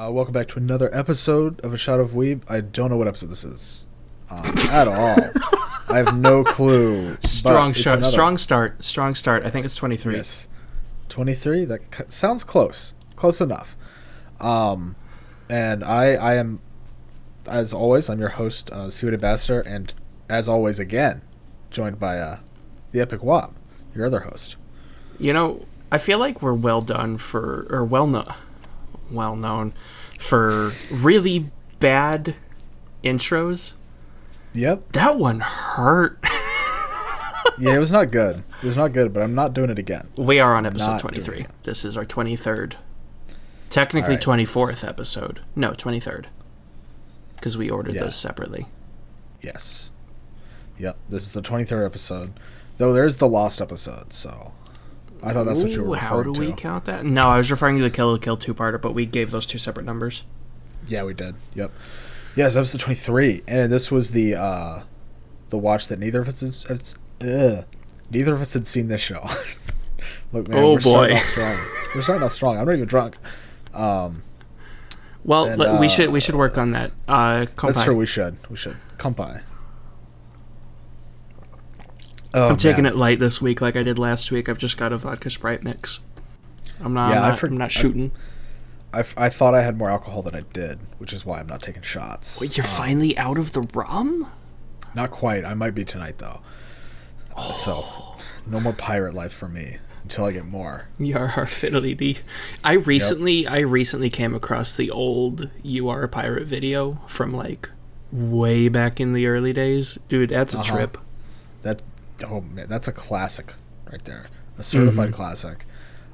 Welcome back to another episode of A Shot of Weeb. I don't know what episode this is at all. I have no clue. Strong start. I think it's 23. Yes, 23. That sounds close enough. And I am, as always, I'm your host, Seaweed Ambassador, and as always, again, joined by the Epic Wob, your other host. You know, I feel like we're well known for really bad intros. Yep. That one hurt. Yeah, it was not good. But I'm not doing it again. We are on episode 23. This is our 23rd. Technically 24th episode. No, 23rd. Because we ordered those separately. Yes. Yep, this is the 23rd episode. Though there's the lost episode, so I thought that's what you were referring to. How do we count that? No, I was referring to the Kill la Kill two-parter, but we gave those two separate numbers. Yeah, we did. Yep. Yes, episode 23, and this was the watch that neither of us had seen this show. Look, man, we're starting off strong. I'm not even drunk. We should work on that. That's true. We should. Kampai. Oh, I'm taking it light this week, like I did last week. I've just got a vodka Sprite mix. I'm not shooting. I thought I had more alcohol than I did, which is why I'm not taking shots. Wait, you're finally out of the rum? Not quite. I might be tonight though. So, no more pirate life for me until I get more. Yar fiddly dee. I recently came across the old "You Are a Pirate" video from like way back in the early days. Dude, that's a trip. Oh man, that's a classic right there. A certified classic.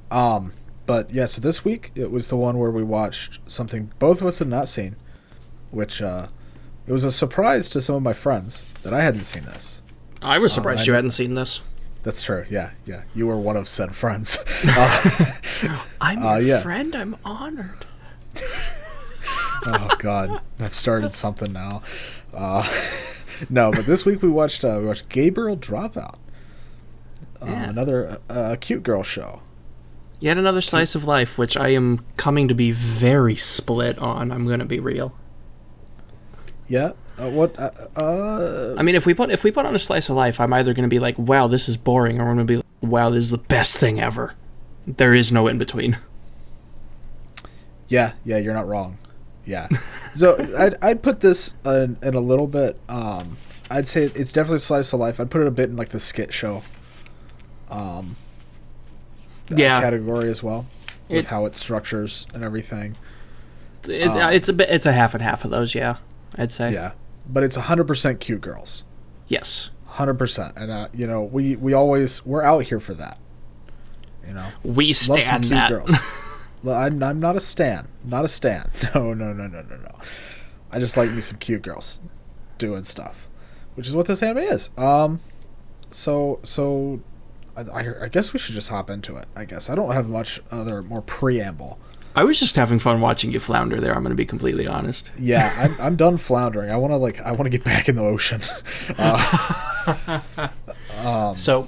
But yeah, so this week it was the one where we watched something both of us had not seen, which it was a surprise to some of my friends that I hadn't seen this. I was surprised you hadn't seen this. That's true. Yeah. You were one of said friends. I'm your friend. I'm honored. Oh God, I've started something now. No, but this week we watched Gabriel Dropout. Another cute girl show. Yet another slice of life, which I am coming to be very split on. I'm going to be real. Yeah. I mean, if we put on a slice of life, I'm either going to be like, "Wow, this is boring," or I'm going to be like, "Wow, this is the best thing ever." There is no in between. Yeah, you're not wrong. Yeah. So I'd put this in a little bit. I'd say it's definitely a slice of life. I'd put it a bit in like the skit show. Category as well, with how it structures and everything. It's a half and half of those. Yeah, I'd say. Yeah, but it's 100% cute girls. Yes. 100%, and we're out here for that. We stand cute that. Girls. I'm not a stan. Not a stan. No. I just like me some cute girls doing stuff, which is what this anime is. So I guess we should just hop into it. I guess I don't have much more preamble. I was just having fun watching you flounder there. I'm going to be completely honest. Yeah, I'm done floundering. I want to get back in the ocean. So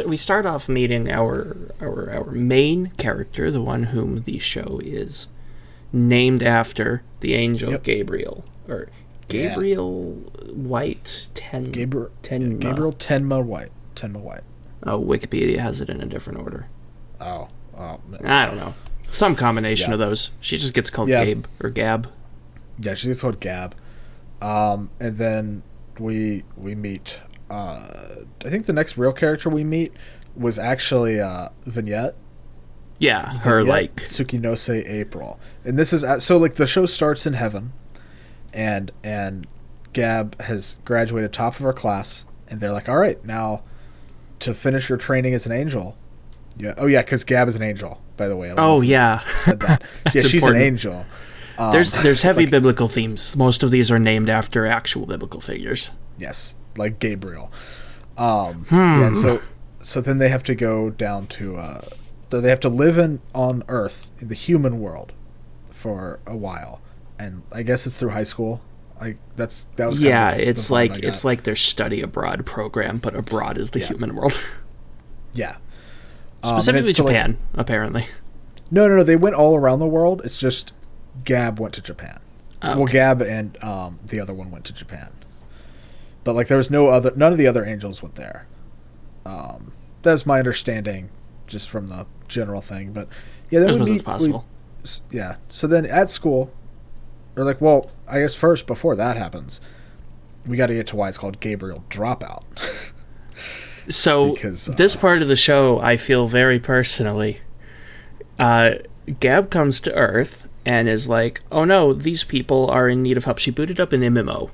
we start off meeting our main character, the one whom the show is named after, the angel Gabriel White Gabriel Tenma White. Oh, Wikipedia has it in a different order. Oh, I don't know. Some combination of those. She just gets called Gabe or Gab. Yeah, she gets called Gab. And then we meet. I think the next real character we meet was actually Vignette. Yeah, her like Tsukinose April, and this is so like the show starts in heaven, and Gab has graduated top of her class, and they're like, all right, now to finish your training as an angel. Yeah. Oh yeah, because Gab is an angel, by the way. Said that. Yeah, she's important. An angel. There's heavy biblical themes. Most of these are named after actual biblical figures. Yes, like Gabriel. Yeah. So then they have to go down to. They have to live on Earth in the human world for a while, and I guess it's through high school. It's like their study abroad program, but abroad is the human world. Yeah. Specifically Japan, apparently. No. They went all around the world. It's just Gab went to Japan. Okay. Well, Gab and the other one went to Japan. But like there was none of the other angels went there. That's my understanding, just from the general thing. But yeah, as much as possible. Yeah. So then at school, or like, well, I guess first before that happens, we got to get to why it's called Gabriel Dropout. So because, this part of the show, I feel very personally. Gab comes to Earth and is like, "Oh no, these people are in need of help." She booted up an MMO.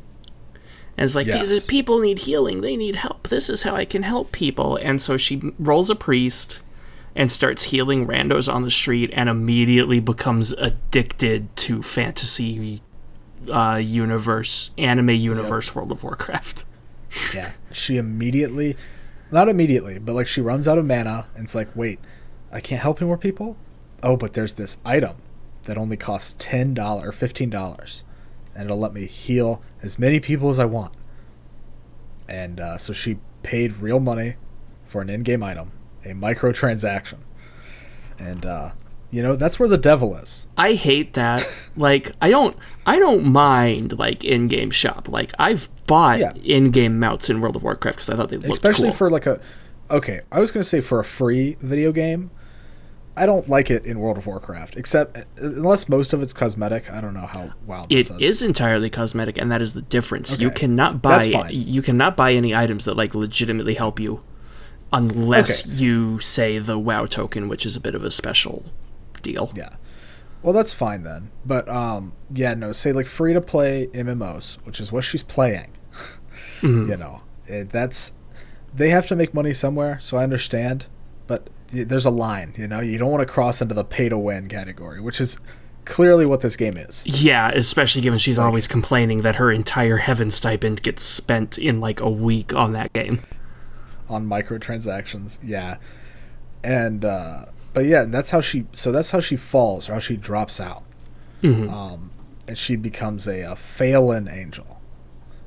And it's like, yes. These people need healing. They need help. This is how I can help people. And so she rolls a priest and starts healing randos on the street and immediately becomes addicted to fantasy universe, anime universe, World of Warcraft. Yeah. She not immediately, but like she runs out of mana and it's like, wait, I can't help any more people? Oh, but there's this item that only costs $10 or $15. And it'll let me heal as many people as I want. And so she paid real money for an in-game item, a microtransaction. And that's where the devil is. I hate that. Like I don't mind like in-game shop. Like I've bought in-game mounts in World of Warcraft because I thought they looked especially cool. For like I was going to say for a free video game. I don't like it in World of Warcraft, except unless most of it's cosmetic. I don't know how wild it is entirely cosmetic, and that is the difference. Okay. You cannot buy any items that like legitimately help you, unless you say the WoW token, which is a bit of a special deal. Yeah, well that's fine then. But say like free to play MMOs, which is what she's playing. Mm-hmm. They have to make money somewhere, so I understand, but there's a line, you don't want to cross into the pay-to-win category, which is clearly what this game is. Yeah, especially given she's always complaining that her entire heaven stipend gets spent in like a week on that game. On microtransactions, yeah. And, but yeah, that's how she falls, or how she drops out. Mm-hmm. And she becomes a fallen angel.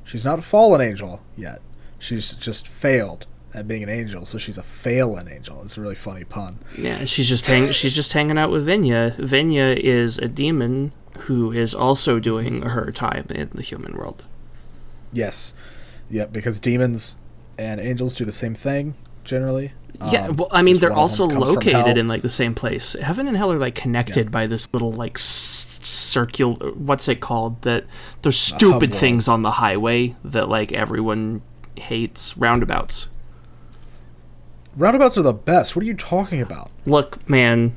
She's not a fallen angel yet. She's just failed at being an angel, so she's a fallen angel. It's a really funny pun. Yeah, she's just hanging out with Venya. Venya is a demon who is also doing her time in the human world. Yes. Yeah, because demons and angels do the same thing, generally. Yeah, well, I mean, they're also located in, like, the same place. Heaven and hell are, like, connected by this little, like, circular... What's it called? Those stupid things on the highway that, like, everyone hates. Roundabouts. Roundabouts are the best. What are you talking about? Look, man,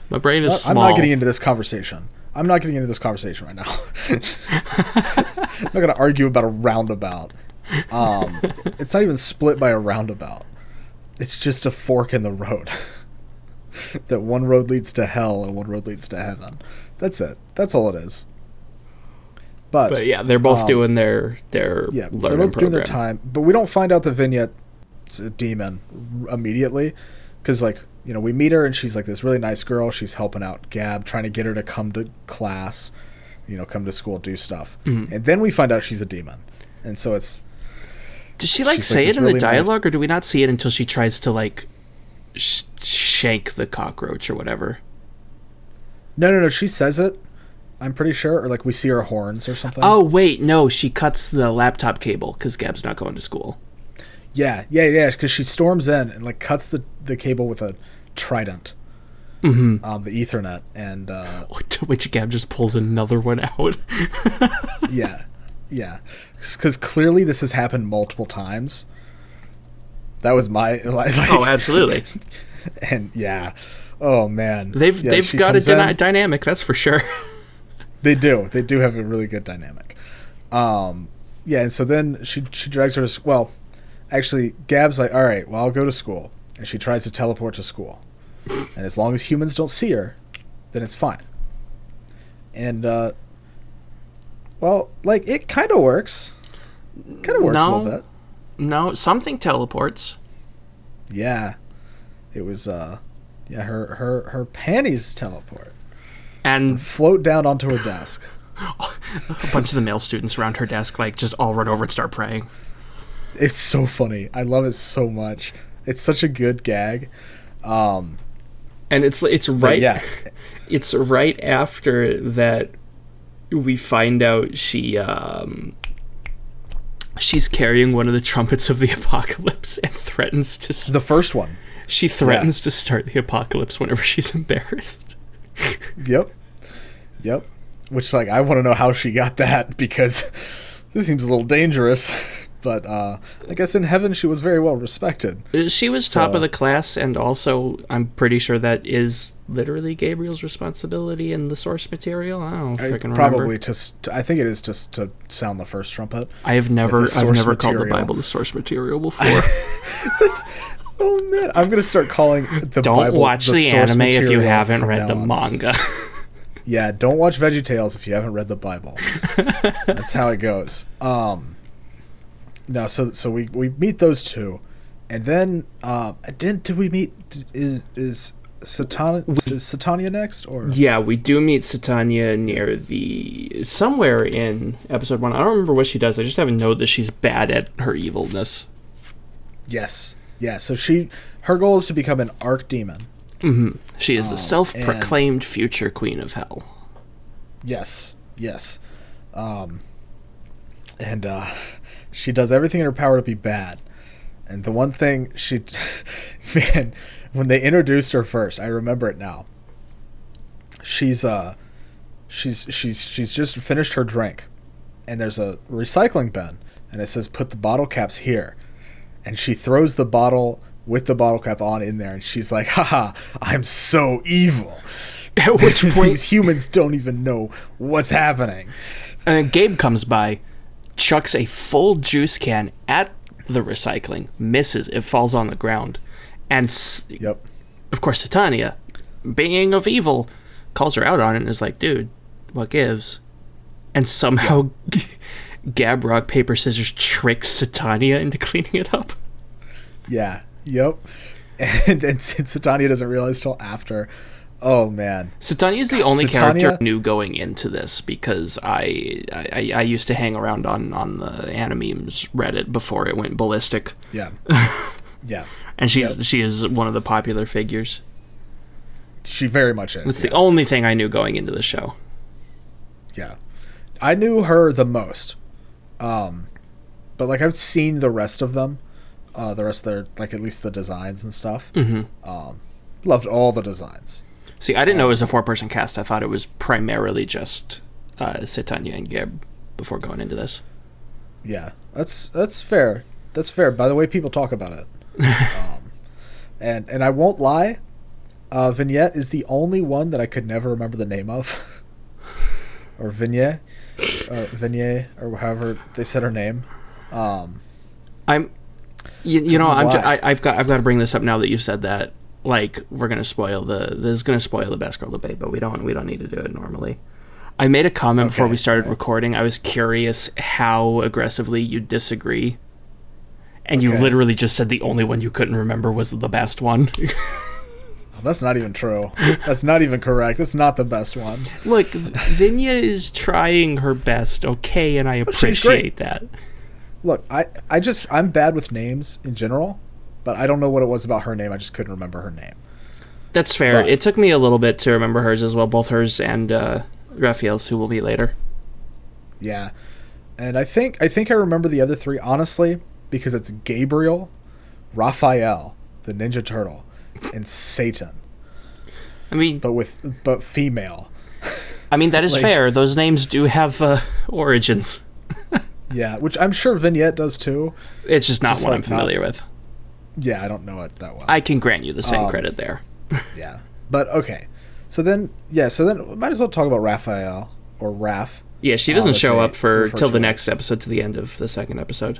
my brain is small. I'm not getting into this conversation. right now. I'm not going to argue about a roundabout. It's not even split by a roundabout. It's just a fork in the road. That one road leads to hell and one road leads to heaven. That's it. That's all it is. But yeah, they're both doing their they're both doing their time. But we don't find out the vignette a demon immediately, because like we meet her and she's like this really nice girl. She's helping out Gab, trying to get her to come to class, come to school, do stuff. Mm-hmm. And then we find out she's a demon, and so it's does she like say it in really the dialogue, or do we not see it until she tries to like shake the cockroach or whatever? No, she says it, I'm pretty sure, or like we see her horns or something. Oh wait, no, she cuts the laptop cable because Gab's not going to school. Yeah, because she storms in and like cuts the cable with a trident, the Ethernet, and to which Gab just pulls another one out. yeah, because clearly this has happened multiple times. That was my oh, absolutely. And yeah, oh man, they've got a dynamic, that's for sure. They do have a really good dynamic. And so then she drags her to actually, Gab's like, all right, well, I'll go to school. And she tries to teleport to school. And as long as humans don't see her, then it's fine. And, it kind of works. Kind of works a little bit. No, something teleports. Yeah. It was, her panties teleport. And float down onto her desk. A bunch of the male students around her desk, like, just all run over and start praying. It's so funny. I love it so much. It's such a good gag. And it's right. Yeah. It's right after that we find out she's carrying one of the trumpets of the apocalypse and threatens to... The first one. She threatens to start the apocalypse whenever she's embarrassed. Yep. Which, like, I want to know how she got that, because this seems a little dangerous. But I guess in heaven she was very well respected. She was top of the class, and also I'm pretty sure that is literally Gabriel's responsibility in the source material. I don't freaking probably remember. I think it is just to sound the first trumpet. I've never called the Bible the source material before. Oh man, I'm gonna start calling the don't Bible watch the anime if you haven't read the manga. Yeah, don't watch VeggieTales if you haven't read the Bible. That's how it goes. No, so we meet those two, and then did we meet is Satania next, or? Yeah, we do meet Satania near somewhere in episode 1. I don't remember what she does. I just have a note that she's bad at her evilness. Yes. Yeah, so her goal is to become an archdemon. Mm-hmm. She is the self-proclaimed future queen of hell. Yes. And she does everything in her power to be bad. And the one thing man, when they introduced her first, I remember it now. She's just finished her drink, and there's a recycling bin, and it says put the bottle caps here. And she throws the bottle with the bottle cap on in there, and she's like, haha, I'm so evil. At which point these humans don't even know what's happening. And Gabe comes by, chucks a full juice can at the recycling, misses, it falls on the ground, and of course Satania, being of evil, calls her out on it and is like, dude, what gives? And somehow Gab rock paper scissors tricks Satania into cleaning it up. Yeah. Yep. And Satania doesn't realize till after. Oh man, Satania is the only character I knew going into this, because I used to hang around on the Animemes Reddit before it went ballistic. Yeah. And she is one of the popular figures. She very much is. It's the only thing I knew going into the show. Yeah, I knew her the most, but like I've seen the rest of them, the rest of their, like, at least the designs and stuff. Mm-hmm. Loved all the designs. See, I didn't know it was a 4-person cast. I thought it was primarily just Satania and Gab before going into this. Yeah, that's fair. That's fair. By the way, people talk about it. And I won't lie, Vignette is the only one that I could never remember the name of, or Vignette, or however they said her name. I've got to bring this up now that you've said that. Like, this is gonna spoil the best girl debate, but we don't need to do it normally. I made a comment before we started recording. I was curious how aggressively you disagree, and you literally just said the only one you couldn't remember was the best one. That's not even true. That's not even correct. That's not the best one. Look, Vinya is trying her best, okay, and I appreciate that. Look, I'm bad with names in general, but I don't know what it was about her name. I just couldn't remember her name. That's fair. It took me a little bit to remember hers as well, both hers and Raphael's, who will be later. Yeah. And I think I remember the other three, honestly, because it's Gabriel, Raphael, the Ninja Turtle, and Satan. I mean... But female. I mean, that is fair. Those names do have origins. Yeah, which I'm sure Vignette does too. It's just not one I'm familiar with. Yeah, I don't know it that well. I can grant you the same credit there. Yeah. But, okay. So then we might as well talk about Raphael, or Raph. Yeah, she doesn't show up till the next episode, to the end of the second episode.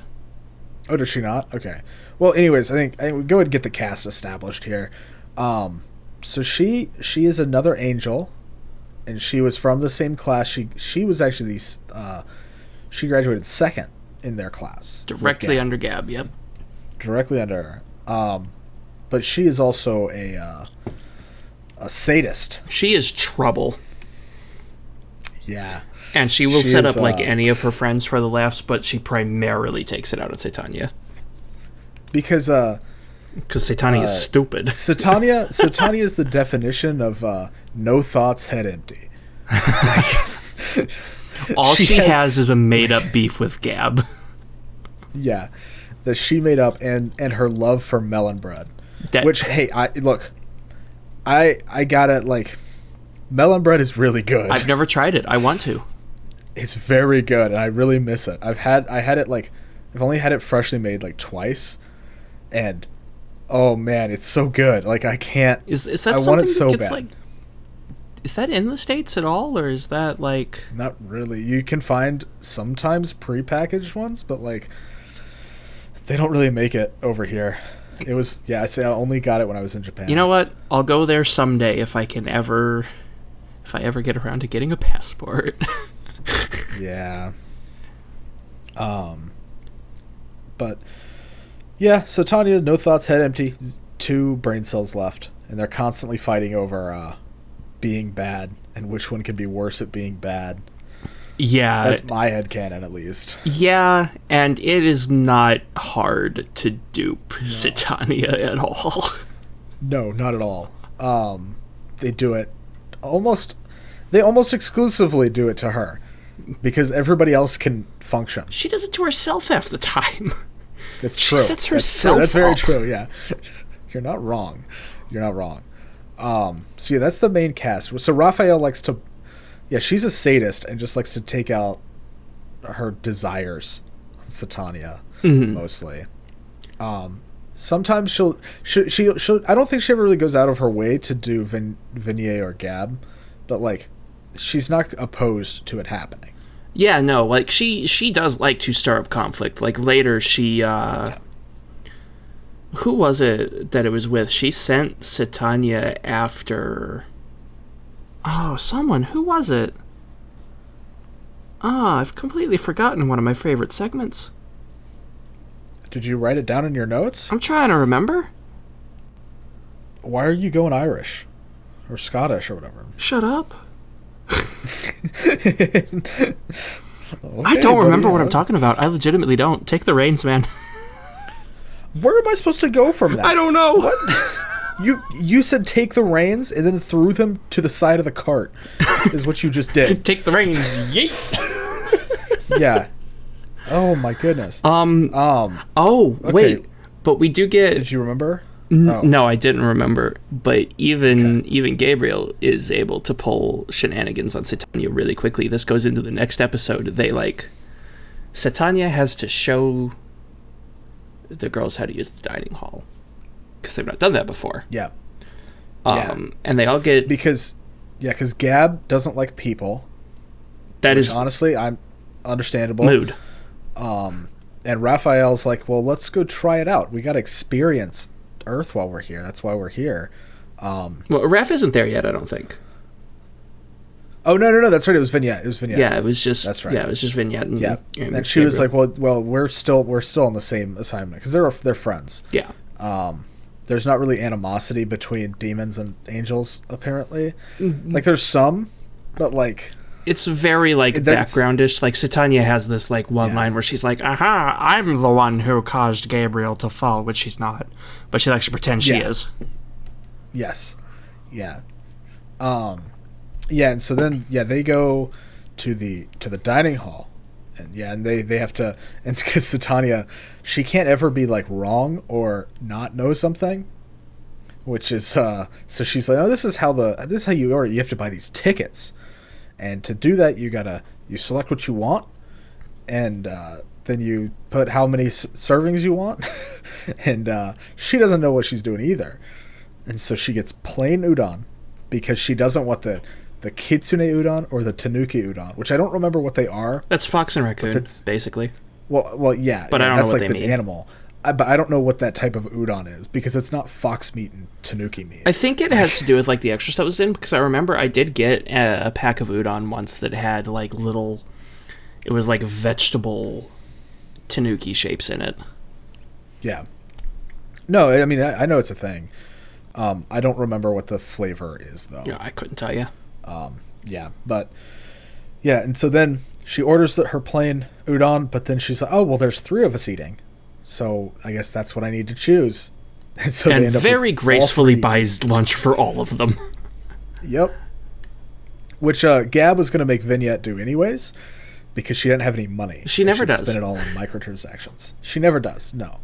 Oh, does she not? Okay. Well, anyways, I think we go ahead and get the cast established here. So she is another angel, and she was from the same class. She was actually she graduated second in their class. Directly under Gab, yep. Directly under her. But she is also a sadist. She is trouble. Yeah. And she will set up like any of her friends for the laughs, but she primarily takes it out on Satania. Because Because Satania is stupid. Satania is the definition of no thoughts, head empty. Like, all she has is a made-up beef with Gab. Yeah, that she made up, and her love for melon bread. Which, hey, I got it. Like, melon bread is really good. I've never tried it. I want to. It's very good, and I really miss it. I had it like, I've only had it freshly made like twice, and oh man, it's so good. Like, I can't. Is that I something want it that so gets bad. like? Is that in the States at all, or is that like? Not really. You can find sometimes prepackaged ones, but like, they don't really make it over here. It was, I say I only got it when I was in Japan. You know what? I'll go there someday if I ever get around to getting a passport. Yeah. But yeah, so Tanya, no thoughts, head empty, 2 brain cells left, and they're constantly fighting over being bad and which one can be worse at being bad. Yeah. That's my headcanon, at least. Yeah, and it is not hard to dupe Satania at all. No, not at all. They do it they almost exclusively do it to her, because everybody else can function. She does it to herself half the time. That's true. She sets herself That's very up. true, yeah. You're not wrong. So yeah, that's the main cast. So Raphael likes to... Yeah, she's a sadist and just likes to take out her desires on Satania, mostly. Sometimes she'll I don't think she ever really goes out of her way to do Vignette or Gab, but like, she's not opposed to it happening. Yeah, no, like she does like to stir up conflict. Like later she who was it that it was with? She sent Satania after someone. Who was it? I've completely forgotten one of my favorite segments. Did you write it down in your notes? I'm trying to remember. Why are you going Irish? Or Scottish or whatever? Shut up. Okay, I don't remember buddy, what I'm talking about. I legitimately don't. Take the reins, man. Where am I supposed to go from that? I don't know. What? You said take the reins and then threw them to the side of the cart is what you just did. Take the reins. Yeet. Yeah. Oh my goodness. Oh, okay. wait. But we do get... Did you remember? No, I didn't remember. But even Gabriel is able to pull shenanigans on Satania really quickly. This goes into the next episode. Satania has to show the girls how to use the dining hall, because they've not done that before. Yeah. And they all get... Because Gab doesn't like people. That is... Honestly, I'm understandable. Mood. And Raphael's like, well, let's go try it out. We got to experience Earth while we're here. That's why we're here. Well, Raph isn't there yet, I don't think. Oh, no. That's right. It was Vignette. Yeah, it was just... That's right. Yeah, it was just Vignette. And she was like, well, we're still on the same assignment, because they're friends. Yeah. There's not really animosity between demons and angels, apparently. Like, there's some, but like... It's very, like, backgroundish. Like, Satania has this, like, one line where she's like, aha, I'm the one who caused Gabriel to fall, which she's not. But she likes to pretend she is. Yes. Yeah. And so then, they go to the dining hall. And they have to... And because Satania, she can't ever be, like, wrong or not know something. Which is... So she's like, oh, this is how you order. You have to buy these tickets. And to do that, you select what you want, and then you put how many servings you want. And she doesn't know what she's doing either. And so she gets plain udon, because she doesn't want the kitsune udon or the tanuki udon, which I don't remember what they are. That's fox and raccoon, basically. Well, yeah. But I don't know what like they the mean. Animal. But I don't know what that type of udon is, because it's not fox meat and tanuki meat. I think it has to do with, like, the extra stuff was in, because I remember I did get a pack of udon once that had, like, little... It was, like, vegetable tanuki shapes in it. Yeah. No, I mean, I know it's a thing. I don't remember what the flavor is, though. Yeah, I couldn't tell you. And so then she orders her plain udon, but then she's like, oh, well, there's 3 of us eating. So I guess that's what I need to choose. And so and they end up very with gracefully all three. buys lunch for all of them. Yep. Which Gab was going to make Vignette do anyways, because she didn't have any money. She never does. Spend it all on microtransactions. She never does. No.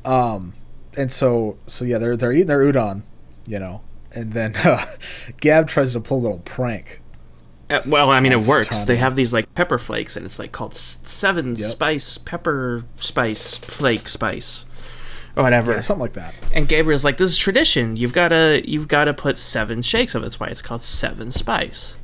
And so yeah, they're eating their udon, you know, and then Gab tries to pull a little prank. Well, I mean, it works. Titania. They have these like pepper flakes, and it's like called 7 spice pepper spice flake spice, or whatever. Yeah, something like that. And Gabriel's like, "This is tradition. You've gotta put 7 shakes of it. That's why it's called 7 spice."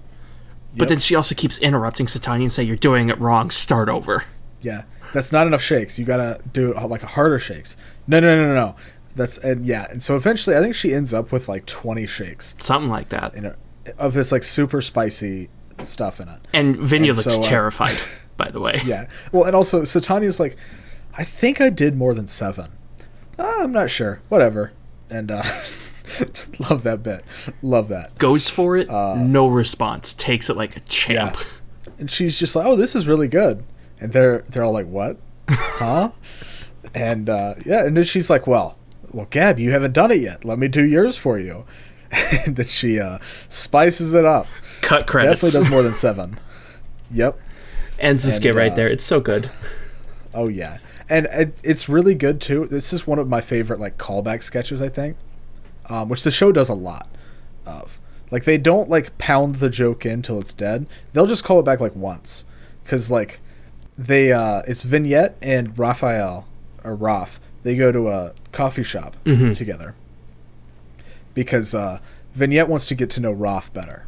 But then she also keeps interrupting Satania and say, "You're doing it wrong. Start over." Yeah, that's not enough shakes. You gotta do like a harder shakes. No. And so eventually, I think she ends up with like 20 shakes, Something like that. Of this like super spicy stuff in it. And Vinya And looks so, terrified, by the way. Yeah. Well, and also Satania's like, I think I did more than 7. I'm not sure. Whatever. And love that bit. Love that. Goes for it, no response. Takes it like a champ. Yeah. And she's just like, "Oh, this is really good." And they're all like, "What? Huh?" And and then she's like, well, Gab, you haven't done it yet. Let me do yours for you." And then she spices it up. Cut credits. Definitely does more than 7. Yep. Ends the skit right there. It's so good. Oh yeah, and it's really good too. This is one of my favorite like callback sketches, I think, which the show does a lot of. Like they don't like pound the joke in till it's dead. They'll just call it back like once, because like they it's Vignette and Raphael or Raph. They go to a coffee shop together because Vignette wants to get to know Raph better,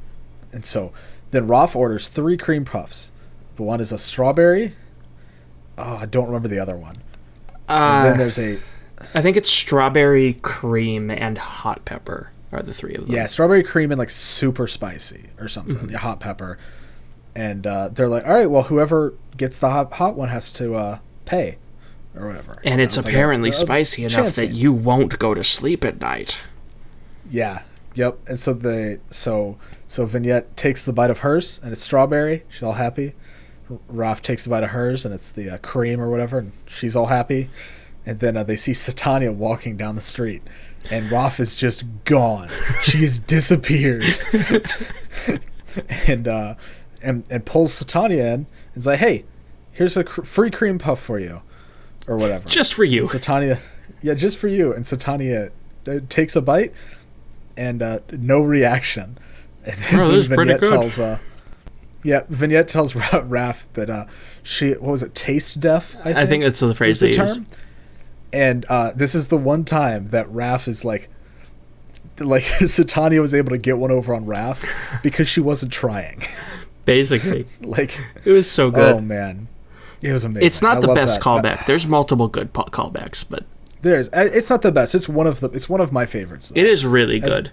and so then Raph orders 3 cream puffs. The one is a strawberry. Oh, I don't remember the other one. And then there's I think it's strawberry cream and hot pepper are the 3 of them. Yeah, strawberry cream and like super spicy or something. Yeah, hot pepper. And they're like, all right, well, whoever gets the hot one has to pay or whatever. And it's apparently like, spicy enough that you won't go to sleep at night. Yeah. Yep. And so so Vignette takes the bite of hers and it's strawberry. She's all happy. Raph takes the bite of hers and it's the cream or whatever, and she's all happy. And then they see Satania walking down the street, and Raph is just gone. She has disappeared. and pulls Satania in and is like, "Hey, here's a free cream puff for you," or whatever. Just for you. And Satania, yeah, just for you. And Satania takes a bite and no reaction. And then this is pretty good. Vignette tells Raph that she, what was it, taste deaf? I think that's the phrase they use. And this is the one time that Raph is like Satania was able to get one over on Raph because she wasn't trying. Basically. Like, it was so good. Oh man, it was amazing. It's not the best callback. There's multiple good callbacks, but it's not the best. It's one of my favorites, though. It is really good.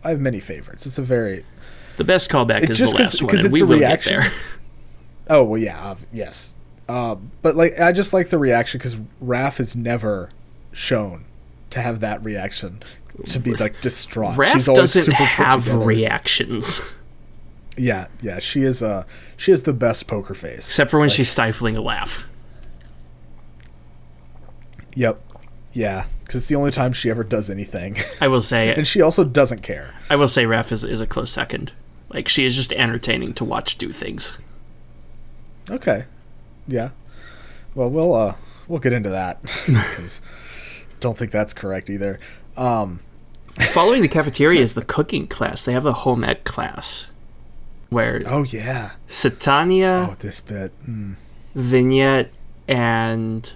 I have many favorites. It's the best callback is the last one, and it's we a will reaction. get there. Oh well, yeah, yes. But like, I just like the reaction because Raph is never shown to have that reaction, to be like distraught. Raph She's always doesn't super have reactions. Yeah, she has the best poker face, except for when she's stifling a laugh. Yep. Yeah, because it's the only time she ever does anything. I will say, and she also doesn't care. I will say, Raph is a close second. Like, she is just entertaining to watch do things. Okay. Yeah. Well, we'll get into that because don't think that's correct either. Following the cafeteria is the cooking class. They have a home ec class where Satania, this bit, Vignette, and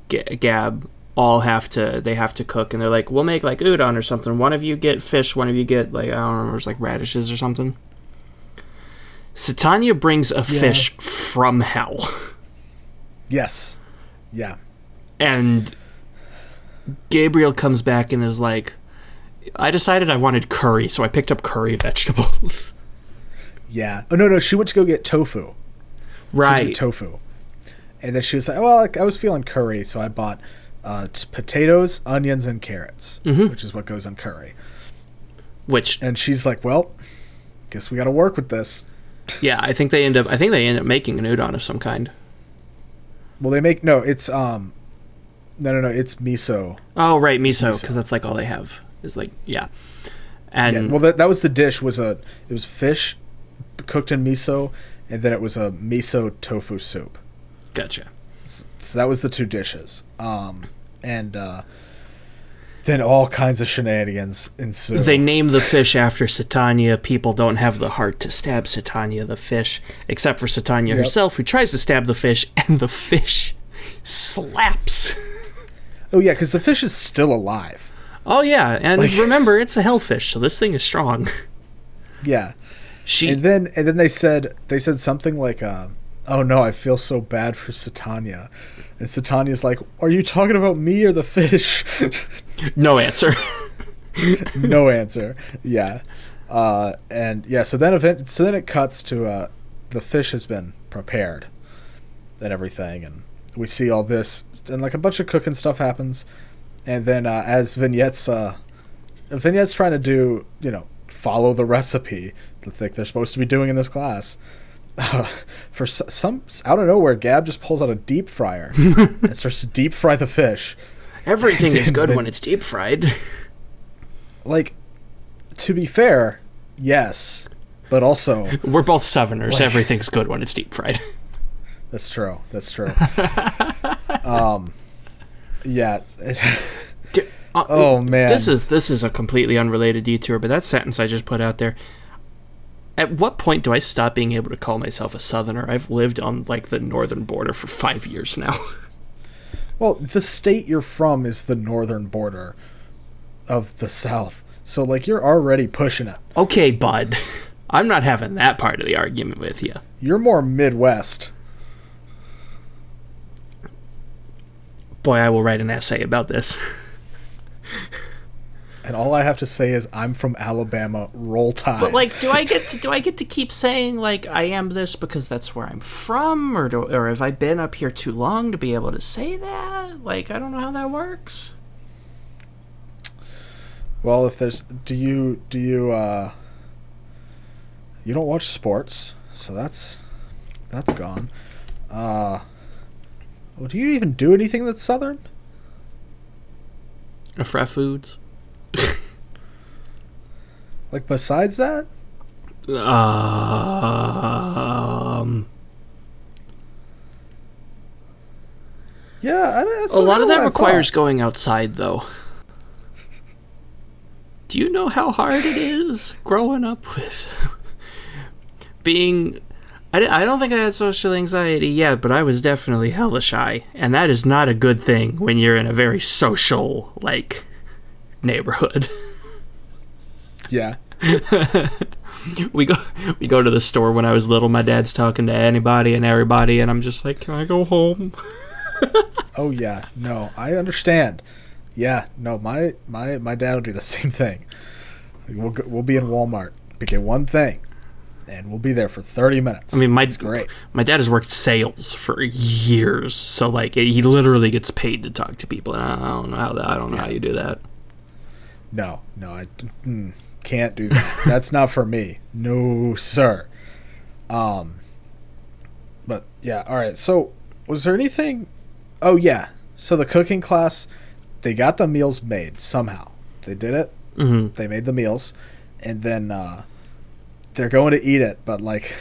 Gab all have to cook, and they're like, we'll make like udon or something. One of you get fish, one of you get like, I don't remember, it's like radishes or something. Satania brings a fish from hell. Yes. Yeah. And Gabriel comes back and is like, I decided I wanted curry, so I picked up curry vegetables. Yeah. Oh, no, she went to go get tofu. Right. Tofu. And then she was like, well, I was feeling curry, so I bought potatoes, onions, and carrots, which is what goes on curry. And she's like, well, guess we got to work with this. Yeah, I think they end up making an udon of some kind. Well, it's No. It's miso. Oh, right, miso, because that's like all they have. Is like, yeah. And yeah, well, that was the dish. It was fish cooked in miso, and then it was a miso tofu soup. Gotcha. So that was the two dishes. And then all kinds of shenanigans ensue. They name the fish after Satania. People don't have the heart to stab Satania the fish, except for Satania herself, who tries to stab the fish, and the fish slaps. Oh, yeah, because the fish is still alive. Oh, yeah, and remember, it's a hellfish, so this thing is strong. Yeah. And then they said something like, oh, no, I feel so bad for Satania. And Satania's like, are you talking about me or the fish? No answer. No answer. Yeah. And yeah, so then it cuts to the fish has been prepared and everything, and we see all this, and like a bunch of cooking stuff happens, and then as Vignette's trying to do, follow the recipe that they're supposed to be doing in this class. For some out of nowhere, Gab just pulls out a deep fryer and starts to deep fry the fish. Everything is good when it's deep fried. Like, to be fair, yes, but also we're both Southerners. Everything's good when it's deep fried. That's true. Yeah. Oh man. This is a completely unrelated detour, but that sentence I just put out there. At what point do I stop being able to call myself a Southerner? I've lived on like the northern border for 5 years now. Well, the state you're from is the northern border of the South. So like you're already pushing it. Okay, bud. I'm not having that part of the argument with you. You're more Midwest. Boy, I will write an essay about this. And all I have to say is I'm from Alabama. Roll Tide. But like, do I get to keep saying like I am this because that's where I'm from, or have I been up here too long to be able to say that? Like, I don't know how that works. Well, if there's you don't watch sports, so that's gone. Well, do you even do anything that's Southern? Fra Foods. Like besides that? Yeah, a lot of that requires going outside, though. Do you know how hard it is growing up with being... I don't think I had social anxiety yet, but I was definitely hella shy. And that is not a good thing when you're in a very social, like, neighborhood. Yeah. We go to the store when I was little. My dad's talking to anybody and everybody, and I'm just like, can I go home? Oh, yeah. No, I understand. Yeah, no, my dad will do the same thing. We'll be in Walmart, pick one thing, and we'll be there for 30 minutes. I mean, it's great. My dad has worked sales for years, so like he literally gets paid to talk to people, and I don't know how you do that. No, I can't do that. That's not for me. No, sir. But yeah, all right. So, was there anything? Oh yeah. So the cooking class, they got the meals made somehow. They did it. Mm-hmm. They made the meals, and then they're going to eat it. But like,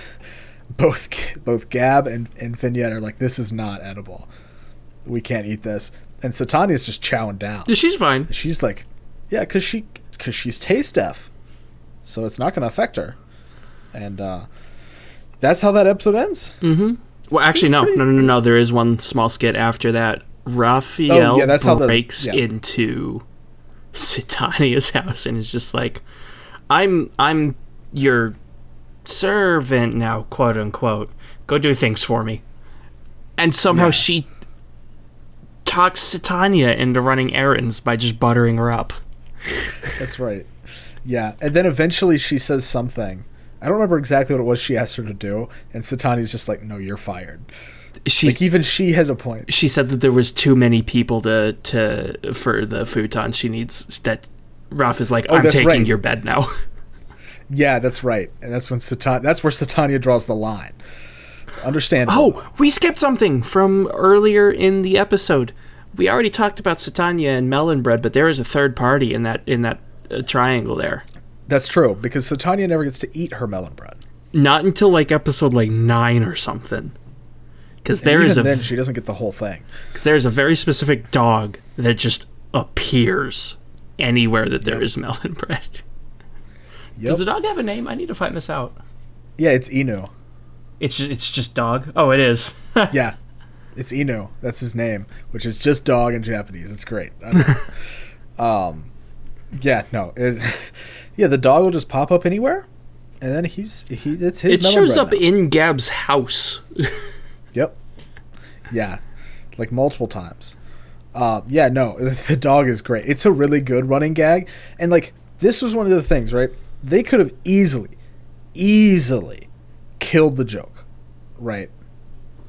both Gab and Vignette are like, this is not edible. We can't eat this. And Satania's just chowing down. Yeah, she's fine. She's like, yeah, because she's taste deaf, so it's not going to affect her. And that's how that episode ends. Mm-hmm. Well, actually, no. There is one small skit after that. Raphael breaks into Satania's house and is just like, I'm your servant now, quote unquote. Go do things for me. And somehow she talks Satania into running errands by just buttering her up. That's right. Yeah, and then eventually she says something. I don't remember exactly what it was she asked her to do, and Satania's just like, no, you're fired. Even she had a point. She said that there was too many people for the futon. She needs that. Ralph is like, I'm taking your bed now. Yeah, that's right. And that's where Satania draws the line. Understandable. Oh, we skipped something from earlier in the episode. We already talked about Satania and melon bread, but there is a third party in that triangle there. That's true, because Satania never gets to eat her melon bread. Not until like episode like 9 or something. Because then she doesn't get the whole thing. Because there's a very specific dog that just appears anywhere that there is melon bread. Yep. Does the dog have a name? I need to find this out. Yeah, it's Inu. It's just dog? Oh, it is. Yeah. It's Inu. That's his name, which is just dog in Japanese. It's great. Yeah, no. Yeah, the dog will just pop up anywhere, and then it's his It shows up now. in Gab's house. Yep. Yeah. Like multiple times. Yeah, no. The dog is great. It's a really good running gag. And, like, this was one of the things, right? They could have easily killed the joke, right?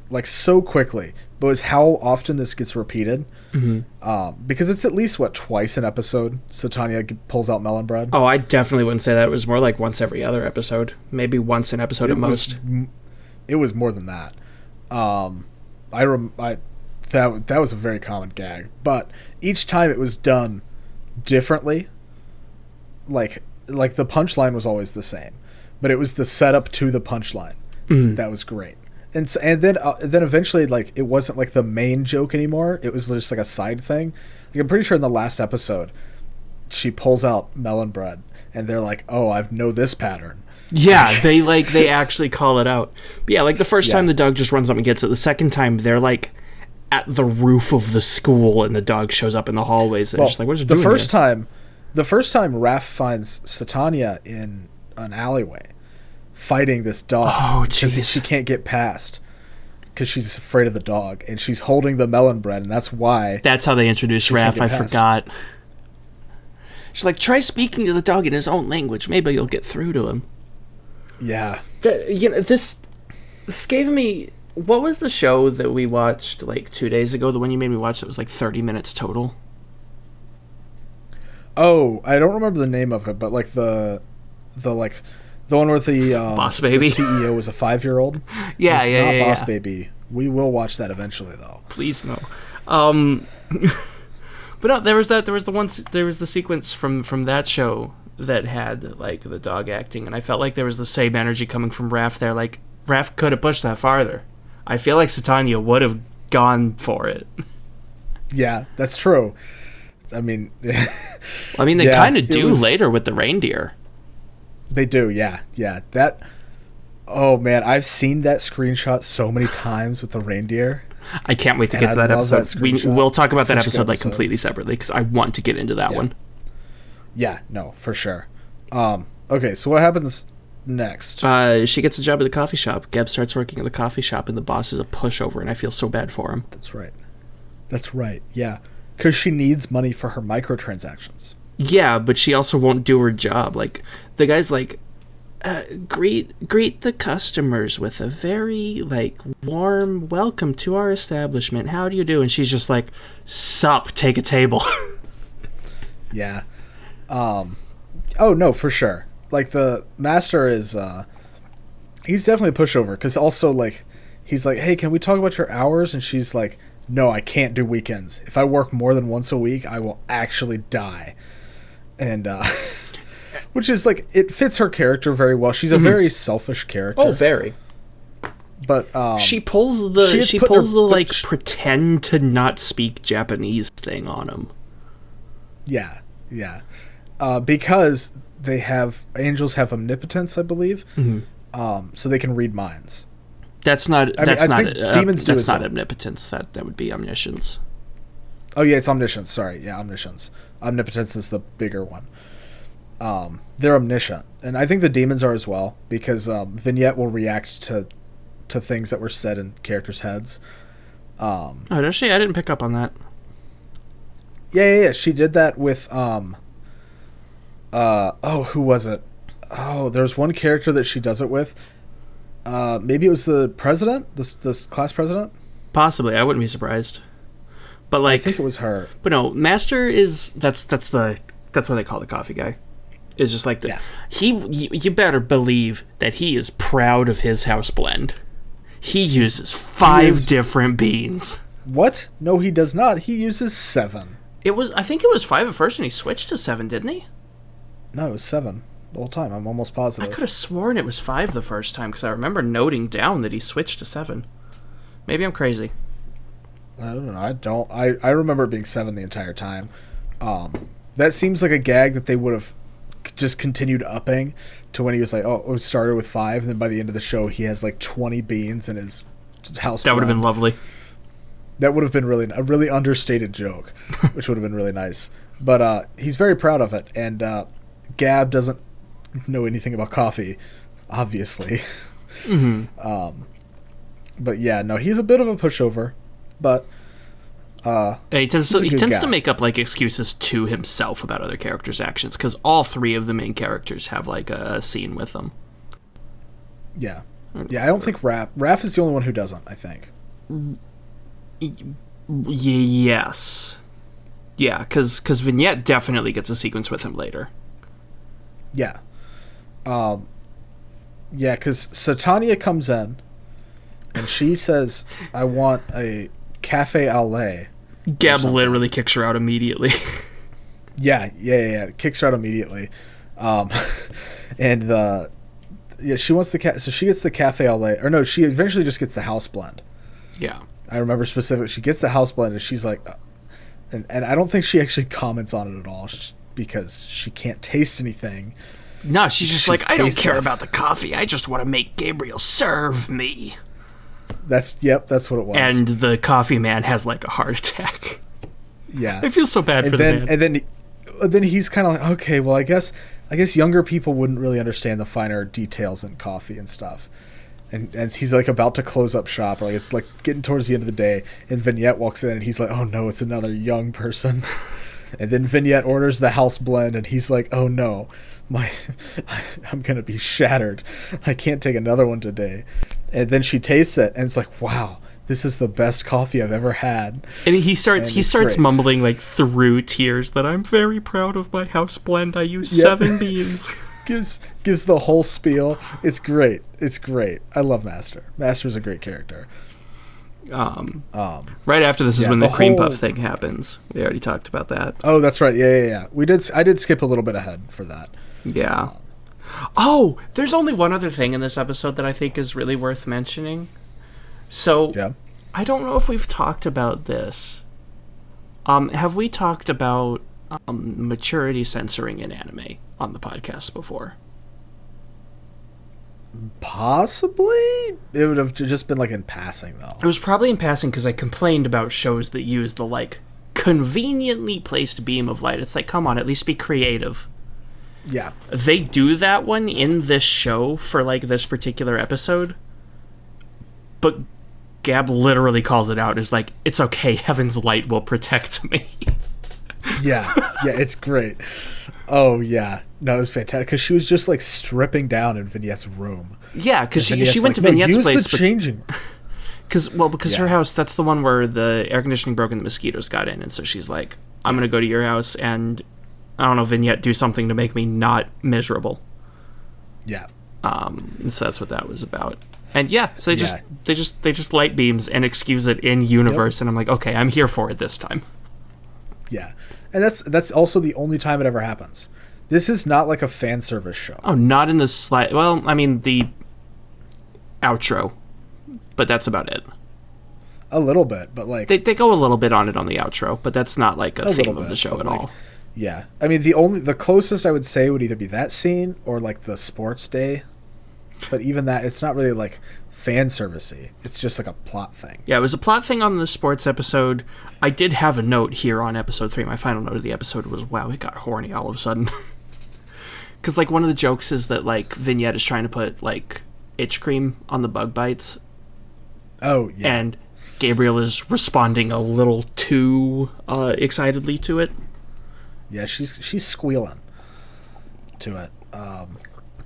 Like, so quickly. But it's how often this gets repeated. Mm-hmm. Because it's at least, twice an episode Satania pulls out melon bread? Oh, I definitely wouldn't say that. It was more like once every other episode. Maybe once an episode at most. It was more than that. That was a very common gag. But each time it was done differently. Like the punchline was always the same. But it was the setup to the punchline. That was great. And then eventually, like, it wasn't like the main joke anymore. It was just like a side thing. Like, I'm pretty sure in the last episode, she pulls out melon bread, and they're like, "Oh, I know this pattern." Yeah, they actually call it out. But yeah, like the first time the dog just runs up and gets it. The second time they're like at the roof of the school, and the dog shows up in the hallways. And just like, what is it doing? The first time Raph finds Satania in an alleyway, fighting this dog because she can't get past because she's afraid of the dog, and she's holding the melon bread, and that's how they introduced Raph. I forgot. She's like, try speaking to the dog in his own language. Maybe you'll get through to him. Yeah. This gave me... What was the show that we watched like 2 days ago? The one you made me watch that was like 30 minutes total? Oh, I don't remember the name of it, but like the one where the Boss Baby, the CEO was a 5-year-old. Yeah, Boss Baby. We will watch that eventually, though. Please no. But no, there was the sequence from that show that had like the dog acting, and I felt like there was the same energy coming from Raph there. Like Raph could have pushed that farther. I feel like Satania would have gone for it. Yeah, that's true. I mean, they kind of do later with the reindeer. They do, yeah. That. Oh man, I've seen that screenshot so many times with the reindeer. I can't wait to get to that episode. We'll talk about that episode like completely separately because I want to get into that one. Yeah, no, for sure. Okay, so what happens next? She gets a job at the coffee shop. Gab starts working at the coffee shop, and the boss is a pushover, and I feel so bad for him. That's right, yeah. Because she needs money for her microtransactions. Yeah, but she also won't do her job. Like, the guy's like, greet the customers with a very, like, warm welcome to our establishment. How do you do? And she's just like, sup, take a table. Yeah. Oh, no, for sure. Like, the master is, he's definitely a pushover. Because also, like, he's like, hey, can we talk about your hours? And she's like, no, I can't do weekends. If I work more than once a week, I will actually die. And, which is, like, it fits her character very well. She's a very selfish character. Oh, very. But, she pulls the pretend to not speak Japanese thing on him. Yeah. Because angels have omnipotence, I believe. Mm-hmm. So they can read minds. That's not demons do that's not well. Omnipotence. That would be omniscience. Oh yeah, it's omniscience. Sorry, yeah, omniscience. Omnipotence is the bigger one. They're omniscient, and I think the demons are as well because Vignette will react to things that were said in characters' heads. Oh, does she? I didn't pick up on that. Yeah. She did that with who was it? Oh, there's one character that she does it with. Maybe it was the president, this class president. Possibly, I wouldn't be surprised. But like, I think it was her. But no, Master is that's what they call the coffee guy. Is just like you better believe that he is proud of his house blend. He uses 5 different beans. What? No, he does not. He uses 7. I think it was 5 at first, and he switched to 7, didn't he? No, it was 7 the whole time. I'm almost I positive. could have sworn it was 5 the first time, because I remember noting down that he switched to 7. Maybe I'm crazy. I don't know. I remember it being 7 the entire time. That seems like a gag that they would have just continued upping to when he was like, oh, it started with 5, and then by the end of the show, he has like 20 beans in his house. That would have been lovely. That would have been a really understated joke, which would have been really nice. But he's very proud of it, and Gab doesn't know anything about coffee, obviously. Mm-hmm. But yeah, no, he's a bit of a pushover, but he tends to make up like excuses to himself about other characters' actions, because all 3 of the main characters have like a scene with them. Yeah, I don't think Raph is the only one who doesn't. I think. Yes. Yeah, because Vignette definitely gets a sequence with him later. Yeah. Yeah, because Satania comes in, and she says, I want a cafe au lait. Gab literally kicks her out immediately. Yeah. Kicks her out immediately. And she wants so she gets the cafe au lait. Or no, she eventually just gets the house blend. Yeah. I remember specifically, she gets the house blend, and she's like, and I don't think she actually comments on it at all, because she can't taste anything. No, she's like, I don't care about the coffee. I just want to make Gabriel serve me. That's what it was. And the coffee man has like a heart attack. Yeah. I feel so bad for the man. And then he's kind of like, okay, well, I guess younger people wouldn't really understand the finer details in coffee and stuff. And he's like about to close up shop, or like it's like getting towards the end of the day, and Vignette walks in, and he's like, oh no, it's another young person. And then Vignette orders the house blend, and he's like, oh no, I'm gonna be shattered. I can't take another one today. And then she tastes it, and it's like, wow, this is the best coffee I've ever had. And he starts mumbling like through tears that I'm very proud of my house blend. I use 7 beans. Gives the whole spiel. It's great. I love Master. Master's a great character. Right after this is when the cream puff thing happens. We already talked about that. Oh, that's right. Yeah. I did skip a little bit ahead for that. Yeah. Oh, there's only one other thing in this episode that I think is really worth mentioning. So, yeah. I don't know if we've talked about this. Have we talked about maturity censoring in anime on the podcast before? Possibly. It would have just been like in passing, though. It was probably in passing because I complained about shows that use the like conveniently placed beam of light. It's like, come on, at least be creative. Yeah. They do that one in this show for like this particular episode, but Gab literally calls it out. Is like, it's okay, heaven's light will protect me. Yeah, it's great. Oh yeah, no, it was fantastic because she was just like stripping down in Vignette's room. Yeah, because she went to Vignette's place. Changing. Because her house, that's the one where the air conditioning broke and the mosquitoes got in, and so she's like, I'm gonna go to your house and I don't know, Vignette, do something to make me not miserable. Yeah. And so that's what that was about. And yeah, so they just light beams and excuse it in universe, and I'm like, okay, I'm here for it this time. Yeah. And that's also the only time it ever happens. This is not like a fan service show. Oh, not in the slight. Well, I mean the outro, but that's about it. A little bit, but like they go a little bit on it on the outro, but that's not like a theme of the show at all. Yeah, I mean the closest I would say would either be that scene or like the sports day, but even that, it's not really like fan servicey. It's just like a plot thing. Yeah, it was a plot thing on the sports episode. I did have a note here on episode 3. My final note of the episode was, wow, it got horny all of a sudden. Because like one of the jokes is that like Vignette is trying to put like itch cream on the bug bites. Oh yeah. And Gabriel is responding a little too excitedly to it. Yeah, she's squealing to it.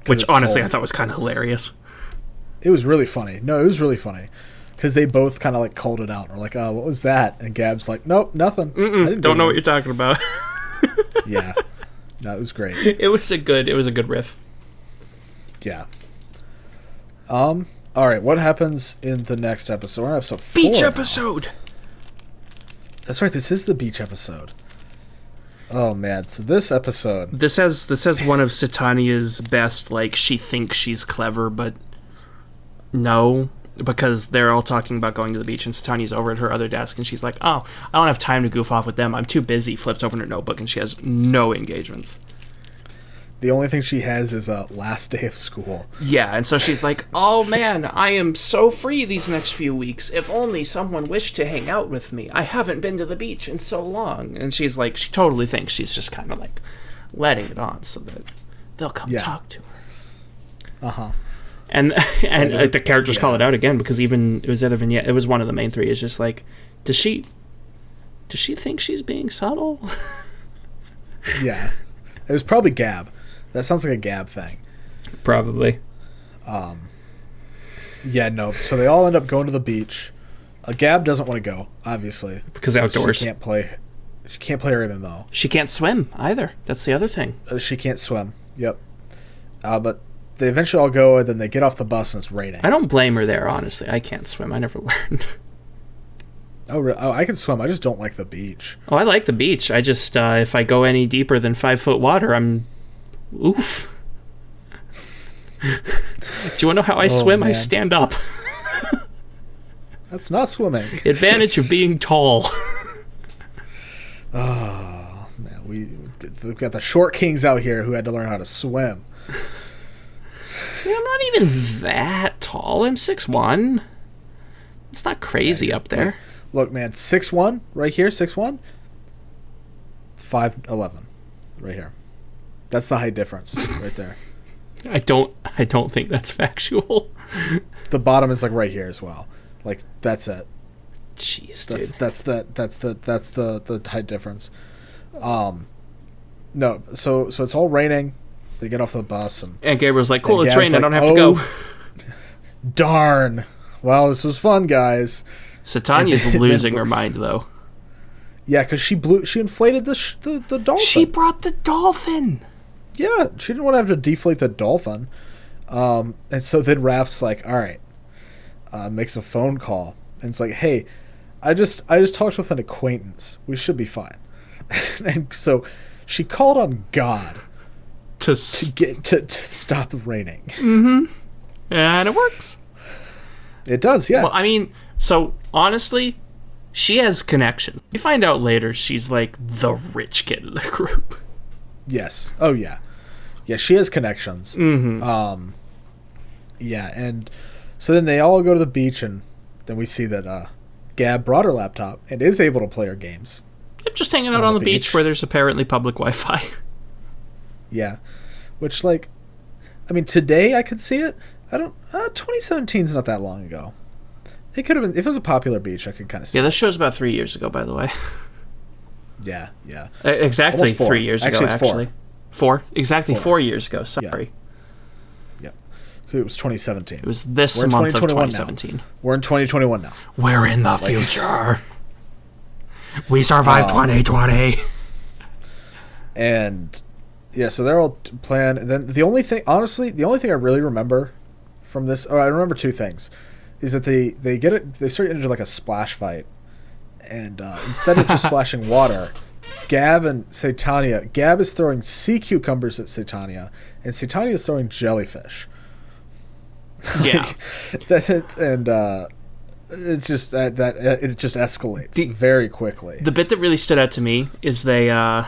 Which honestly I thought was kind of hilarious. It was really funny. No, it was really funny. Because they both kind of like called it out. We're like, oh, what was that? And Gab's like, nope, nothing. Don't know what you're talking about. Yeah. No, it was great. It was a good riff. Yeah. All right, what happens in the next episode? We're on episode 4 Beach now. episode! That's right. This is the beach episode. Oh man! So this episode, this has one of Satania's best. Like, she thinks she's clever, but no, because they're all talking about going to the beach, and Satania's over at her other desk, and she's like, "Oh, I don't have time to goof off with them. I'm too busy." Flips open her notebook, and she has no engagements. the only thing she has is a last day of school. Yeah, and so she's like, "Oh man, I am so free these next few weeks. If only someone wished to hang out with me. I haven't been to the beach in so long." And she's like, she totally thinks she's just kind of like letting it on so that they'll come talk to her. Uh-huh. And the characters call it out again, because even it was the other vignette. It was one of the main three. It's just like, does she think she's being subtle? Yeah, it was probably Gab. That sounds like a Gab thing. Probably. Yeah, no. So they all end up going to the beach. Gab doesn't want to go, obviously, because outdoors. She can't play her MMO. She can't swim either. That's the other thing. She can't swim. Yep. But they eventually all go, and then they get off the bus, and it's raining. I don't blame her there, honestly. I can't swim. I never learned. Oh, I can swim. I just don't like the beach. Oh, I like the beach. I just, if I go any deeper than 5 foot water, I'm... Oof. Do you want to know how I swim? Man. I stand up. That's not swimming. Advantage of being tall. Oh, man. We've got the short kings out here who had to learn how to swim. Yeah, I'm not even that tall. I'm 6'1". It's not crazy up there. Look, man, 6'1", right here, 6'1", 5'11", right here. That's the height difference, right there. I don't think that's factual. The bottom is like right here as well. Like, that's it. Jeez, dude. That's the height difference. No, so it's all raining. They get off the bus and Gabriel's like, "Cool, it's raining. I don't have to go." Darn. Well, this was fun, guys. Satania's losing her mind, though. Yeah, because she inflated the dolphin. She brought the dolphin. Yeah, she didn't want to have to deflate the dolphin. And so then Raph's like, all right, makes a phone call. And it's like, hey, I just talked with an acquaintance. We should be fine. And so she called on God to stop the raining. Mm-hmm. And it works. It does, yeah. Well, I mean, so honestly, she has connections. You find out later she's like the rich kid in the group. Yes. Oh, yeah. Yeah, she has connections. Mm-hmm. Yeah, and so then they all go to the beach, and then we see that Gab brought her laptop and is able to play her games. Yep, just hanging out on the beach where there's apparently public Wi-Fi. Yeah, which, like, I mean, today I could see it. 2017's not that long ago. It could have been, if it was a popular beach, I could kind of see it. Yeah, this show's about 3 years ago, by the way. Yeah. Exactly 3 years ago, actually. 4? Exactly 4. 4 years ago, sorry. Yeah. It was 2017. It was this month of 2017. Now. We're in 2021 now. We're in the future. We survived 2020. And, yeah, so they're all playing. And then the only thing I really remember from this, I remember two things, is that they start into like a splash fight, and instead of just splashing water, Gab is throwing sea cucumbers at Satania, and Satania is throwing jellyfish. Yeah, that's it, and it just escalates very quickly. The bit that really stood out to me is they're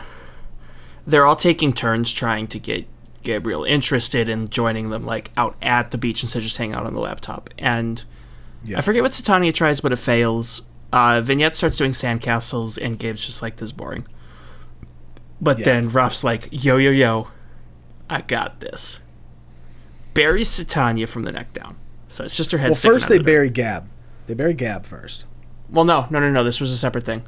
all taking turns trying to get Gabriel interested in joining them, like out at the beach instead of just hanging out on the laptop. And I forget what Satania tries, but it fails. Vignette starts doing sandcastles, and Gabe's just like, "This is boring." But then Ruff's like, yo, I got this. Buries Satania from the neck down. So it's just her head sticking out. Well, first they bury Gab. They bury Gab first. Well, no. This was a separate thing.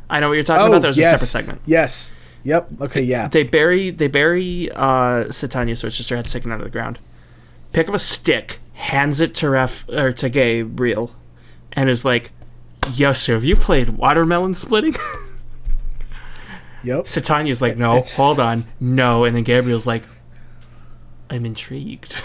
I know what you're talking about. That was a separate segment. Yes. Yep. Okay, yeah. They bury Satania, so it's just her head sticking out of the ground. Pick up a stick, hands it to Gabriel, and is like, "Yo, sir, have you played watermelon splitting?" Yep. Satania's like, "No, hold on, no," and then Gabriel's like, "I'm intrigued."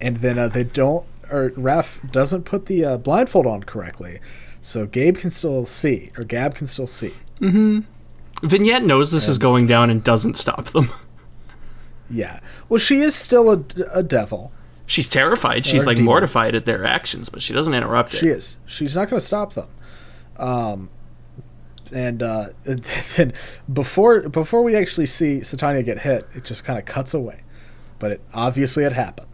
And then Raph doesn't put the blindfold on correctly, So Gabe can still see, or Gab can still see. Vignette knows this is going down and doesn't stop them. Yeah. Well, she is still a devil. She's terrified. She's like demon. mortified at their actions, but she doesn't interrupt it. She is. She's not going to stop them. And then before we actually see Satania get hit, it just kind of cuts away. But it obviously had happened.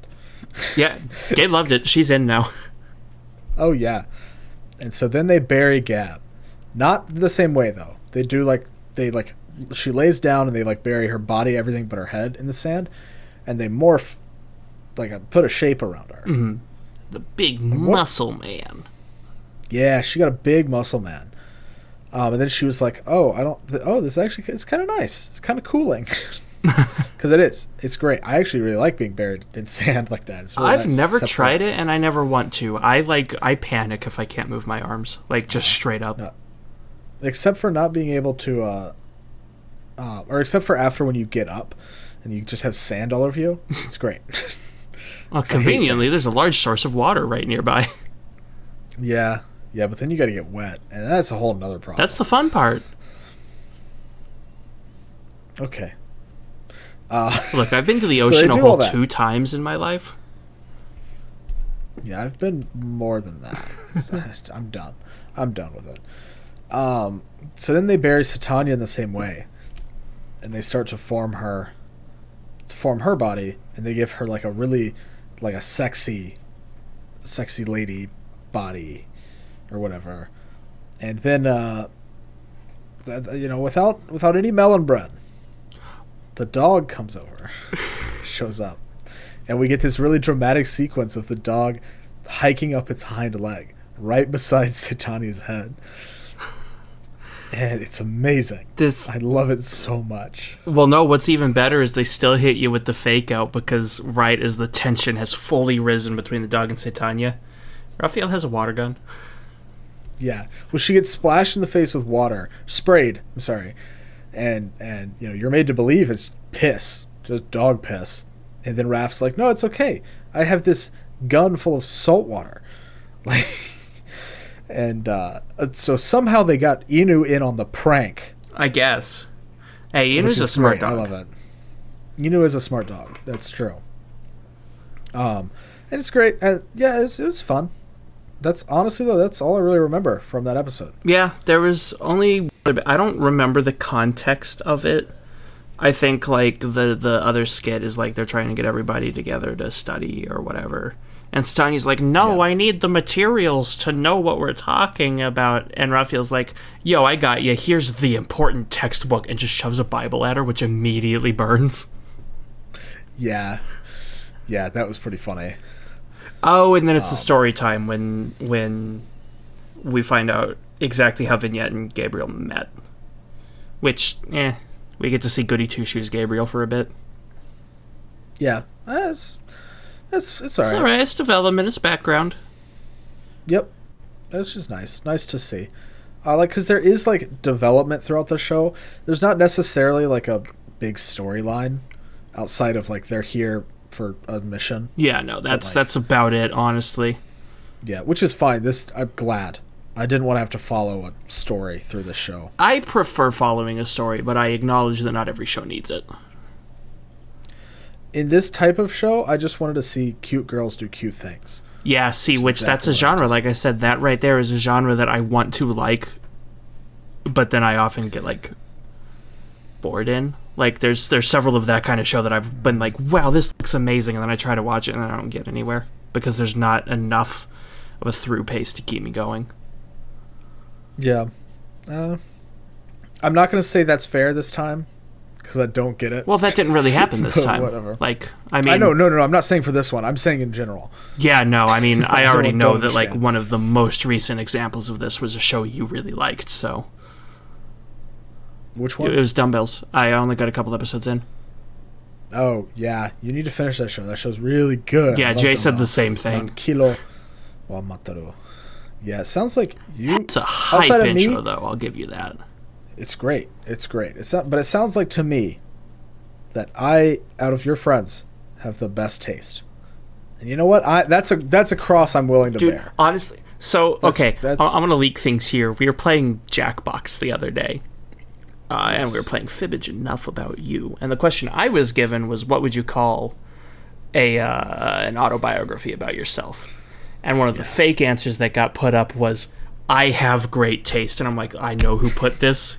Yeah, Gabe loved it. She's in now. Oh yeah. And so then they bury Gab. Not the same way though. They she lays down and they like bury her body, everything but her head in the sand, and they morph, put a shape around her. Mm-hmm. The big muscle man. Yeah, she got a big muscle man. And then she was like, this actually, it's kind of nice. It's kind of cooling. Because it is. It's great. I actually really like being buried in sand like that. It's really I've nice, never tried it, and I never want to. I panic if I can't move my arms. Just straight up. No. Except for not being able to, or except for after when you get up and you just have sand all over you. It's great. Well, conveniently, there's a large source of water right nearby. Yeah, but then you got to get wet, and that's a whole nother problem. That's the fun part. Okay. Look, I've been to the ocean a whole 2 times in my life. Yeah, I've been more than that. I'm done. I'm done with it. So then they bury Satania in the same way, and they start to form her body, and they give her like a sexy lady body or whatever. And then without any melon bread, the dog comes over, shows up, and we get this really dramatic sequence of the dog hiking up its hind leg right beside Satania's head. And it's amazing. I love it so much. Well, no, what's even better is they still hit you with the fake out, because right as the tension has fully risen between the dog and Satania, Raphael has a water gun. Yeah. Well, she gets splashed in the face with water. Sprayed, I'm sorry. And you're made to believe it's piss. Just dog piss. And then Raph's like, no, it's okay. I have this gun full of salt water. And so somehow they got Inu in on the prank. I guess. Hey, Inu's a smart dog. I love it. Inu is a smart dog. That's true. And it's great. It was fun. That's honestly though, that's all I really remember from that episode. Yeah, there was only, I don't remember the context of it. I think the other skit is they're trying to get everybody together to study or whatever. And Stani's like, no, I need the materials to know what we're talking about. And Raphael's like, yo, I got you. Here's the important textbook, and just shoves a Bible at her, which immediately burns. Yeah. Yeah, that was pretty funny. Oh, and then it's the story time when we find out exactly how Vignette and Gabriel met. Which, we get to see Goody Two-Shoes Gabriel for a bit. Yeah, it's all right. It's all right. It's development. It's background. Yep. That's just nice. Nice to see. Because there is, development throughout the show. There's not necessarily, a big storyline outside of, they're here for a mission. Yeah, no, that's about it, honestly. Yeah, which is fine. I'm glad. I didn't want to have to follow a story through the show. I prefer following a story, but I acknowledge that not every show needs it. In this type of show, I just wanted to see cute girls do cute things. Yeah, that's a genre. Like I said, that right there is a genre that I want to like, but then I often get bored in. There's several of that kind of show that I've been like, wow, this looks amazing, and then I try to watch it and I don't get anywhere because there's not enough of a through pace to keep me going. Yeah. I'm not going to say that's fair this time, because I don't get it. Well, that didn't really happen this time. Whatever. I mean... No, I'm not saying for this one. I'm saying in general. Yeah, no, I mean, I already know that, one of the most recent examples of this was a show you really liked, so... Which one? It was Dumbbells. I only got a couple episodes in. Oh, yeah. You need to finish that show. That show's really good. Yeah, Jay said the same thing. Kilo wa Mataru. Yeah, it sounds like you... It's a hype intro, though. I'll give you that. It's great. But it sounds like to me that I, out of your friends, have the best taste. And you know what? That's a cross I'm willing to bear. Honestly, So, okay, I'm going to leak things here. We were playing Jackbox the other day, and we were playing Fibbage Enough About You. And the question I was given was, what would you call an autobiography about yourself? And one of the fake answers that got put up was, I have great taste. And I'm like, I know who put this.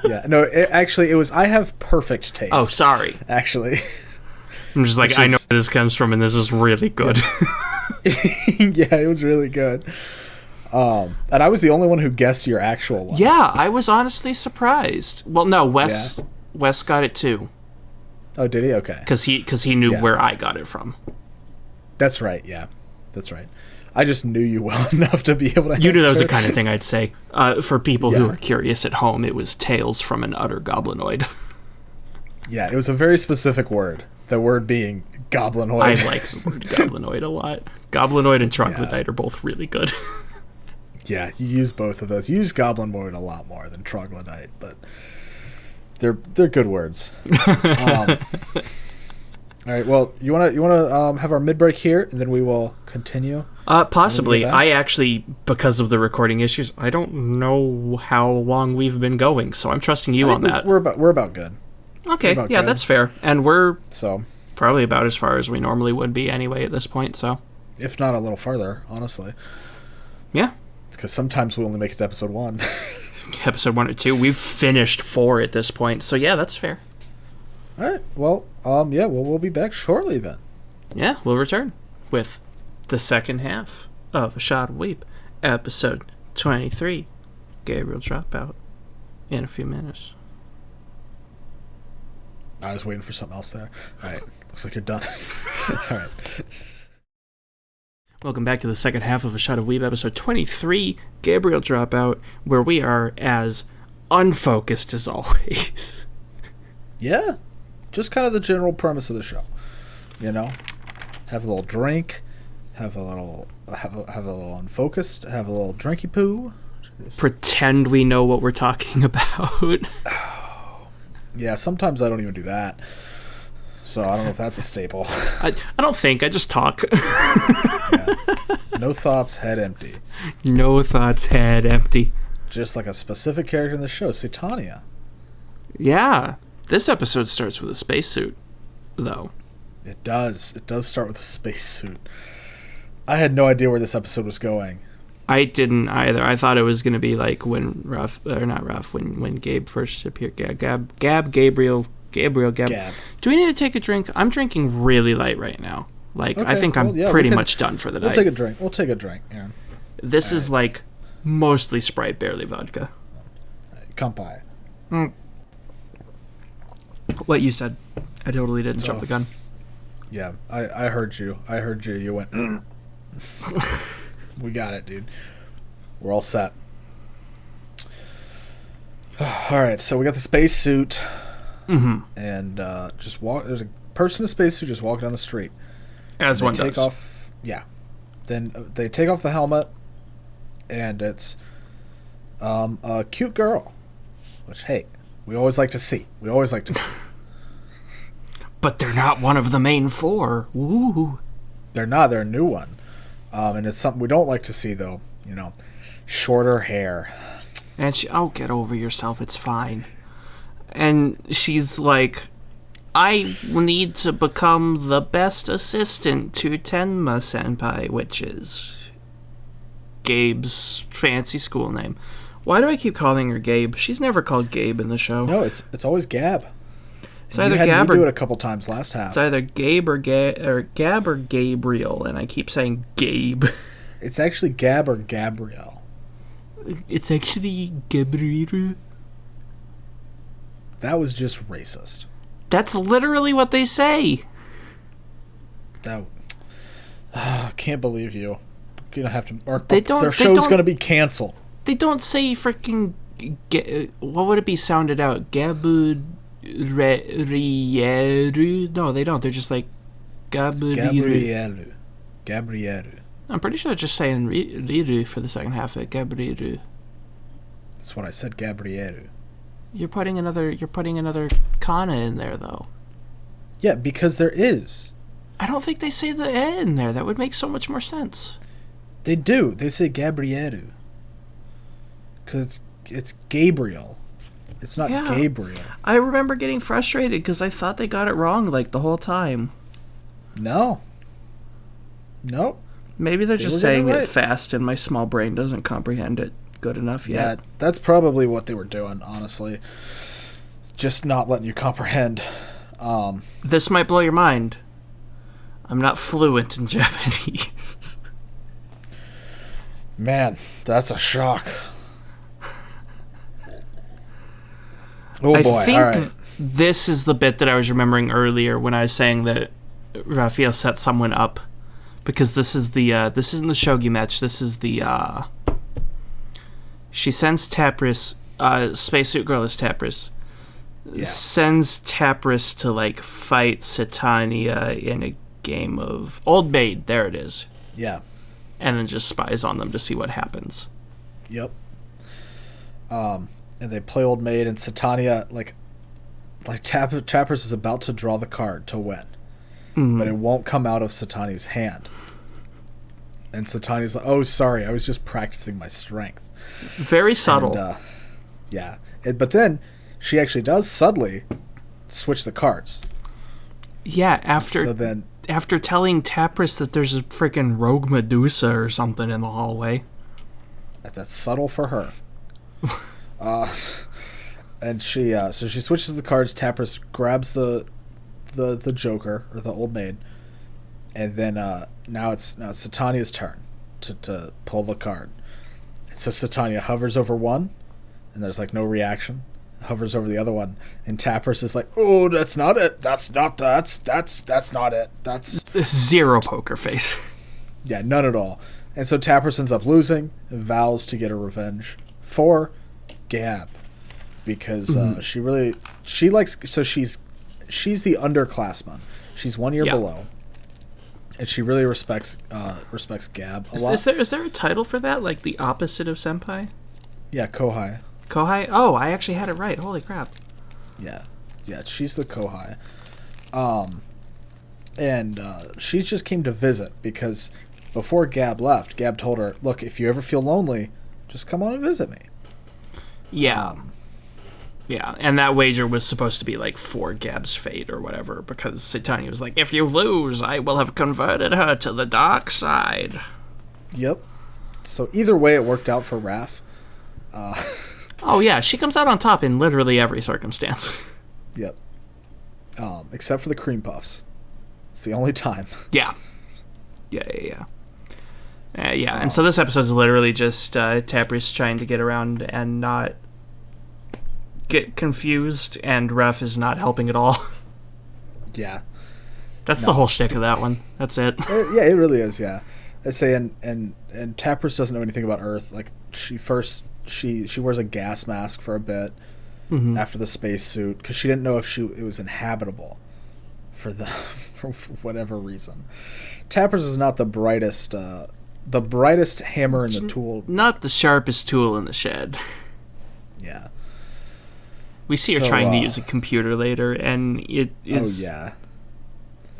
Yeah, no, it was, I have perfect taste. Oh, sorry. Actually. I'm just like, I know where this comes from, and this is really good. Yeah, it was really good. And I was the only one who guessed your actual one. Yeah, I was honestly surprised. Well, no, Wes got it too. Oh, did he? Okay. Because he knew where I got it from. That's right. Yeah, that's right. I just knew you well enough to be able to answer. You knew that was the kind of thing I'd say. For people who are curious at home, it was Tales from an Utter Goblinoid. Yeah, it was a very specific word. The word being goblinoid. I like the word goblinoid a lot. Goblinoid and troglodyte are both really good. Yeah, you use both of those. You use goblinoid a lot more than troglodyte, but they're good words. All right. Well, you wanna have our mid break here, and then we will continue. Possibly. I actually, because of the recording issues, I don't know how long we've been going, so I'm trusting you on that. We're about good. Okay. Yeah, good. That's fair, and we're so probably about as far as we normally would be anyway at this point. So, if not a little farther, honestly. Yeah. It's because sometimes we only make it to episode 1. Episode 1 or 2. We've finished 4 at this point, so yeah, that's fair. All right. Well, we'll be back shortly then. Yeah, we'll return with the second half of A Shot of Weeb, episode 23, Gabriel Dropout, in a few minutes. I was waiting for something else there. All right. Looks like you're done. All right. Welcome back to the second half of A Shot of Weeb, episode 23, Gabriel Dropout, where we are as unfocused as always. Yeah. Just kind of the general premise of the show. You know? Have a little drink, have a little unfocused, have a little drinky poo. Pretend we know what we're talking about. Yeah, sometimes I don't even do that. So I don't know if that's a staple. I don't think. I just talk. Yeah. No thoughts, head empty. No thoughts, head empty. Just like a specific character in the show, Satania. Yeah. This episode starts with a spacesuit, though. It does. It does start with a spacesuit. I had no idea where this episode was going. I didn't either. I thought it was going to be like when when Gabe first appeared. Gabriel. Do we need to take a drink? I'm drinking really light right now. Like, okay, I think I'm pretty much done for the night. We'll take a drink. Yeah. This is like mostly Sprite, barely vodka. Kampai. What you said. I totally didn't jump the gun. Yeah, I heard you. You went, We got it, dude. We're all set. All right, so we got the spacesuit. Mm-hmm. And there's a person in a spacesuit just walking down the street. As one does. Then they take off the helmet, and it's a cute girl. Which, hey, we always like to see. But they're not one of the main 4. Ooh. They're not. They're a new one. And it's something we don't like to see, though. You know, shorter hair. And get over yourself. It's fine. And she's like, I need to become the best assistant to Tenma Senpai, which is Gabe's fancy school name. Why do I keep calling her Gabe? She's never called Gabe in the show. No, it's always Gab. It's either Gab or... You do it a couple times last half. It's either Gabe or Gab or Gabriel, and I keep saying Gabe. It's actually Gab or Gabriel. It's actually Gabriel. That was just racist. That's literally what they say. Can't believe you. Gonna have to. Their show's gonna be canceled. They don't say freaking. What would it be sounded out? Gabrieru? No, they don't. They're just like Gabrieru. I'm pretty sure they're just saying Riru for the second half of it. Gabrieru. That's what I said. Gabrieru. You're putting another kana in there, though. Yeah, because there is. I don't think they say the e in there. That would make so much more sense. They do. They say Gabriel. Because it's Gabriel. It's not Gabriel. I remember getting frustrated because I thought they got it wrong like the whole time. No. Nope. Maybe they're just saying it fast and my small brain doesn't comprehend it good enough yet. Yeah, that's probably what they were doing, honestly. Just not letting you comprehend. This might blow your mind. I'm not fluent in Japanese. Man, that's a shock. Oh boy, I think all right. this is the bit that I was remembering earlier when I was saying that Raphael set someone up. Because this is the, this isn't the shogi match, this is the, she sends Tapris, Spacesuit Girl is Tapris, sends Tapris to, like, fight Satania in a game of Old Maid, there it is. Yeah. And then just spies on them to see what happens. Yep. And they play Old Maid, and Satania, like Tapris is about to draw the card to win. Mm-hmm. But it won't come out of Satania's hand. And Satania's like, oh, sorry, I was just practicing my strength. Very subtle. And, yeah. But then she actually does subtly switch the cards. Yeah, after telling Tapris that there's a freaking rogue Medusa or something in the hallway. That's subtle for her. And she so she switches the cards. Tapris grabs the Joker or the Old Maid, and then now it's Satania's turn to pull the card. And so Satania hovers over one, and there's like no reaction. Hovers over the other one, and Tapris is like, "Oh, that's not it. That's not it. That's zero poker face." Yeah, none at all. And so Tapris ends up losing and vows to get her revenge for Gab, because she likes. So she's the underclassman. She's 1 year below, and she really respects Gab a lot. Is there a title for that? Like the opposite of senpai? Yeah, kohai. Kohai? Oh, I actually had it right. Holy crap. Yeah, she's the kohai. And she just came to visit because before Gab left, Gab told her, "Look, if you ever feel lonely, just come on and visit me." Yeah. Yeah, and that wager was supposed to be like for Gab's fate or whatever, because Satania was like, if you lose, I will have converted her to the dark side. Yep. So either way, it worked out for Raph. Oh yeah, she comes out on top in literally every circumstance. Yep. Except for the cream puffs. It's the only time. Yeah. And so this episode's literally just Tapris trying to get around and not get confused, and Ref is not helping at all. Yeah. That's the whole shtick of that one. That's it. Yeah, it really is, yeah. I say, and Tapris doesn't know anything about Earth. Like, she wears a gas mask for a bit after the spacesuit, because she didn't know if it was inhabitable for whatever reason. Tapris is not the brightest hammer in the tool. Not the sharpest tool in the shed. Yeah. We see her trying to use a computer later, and it is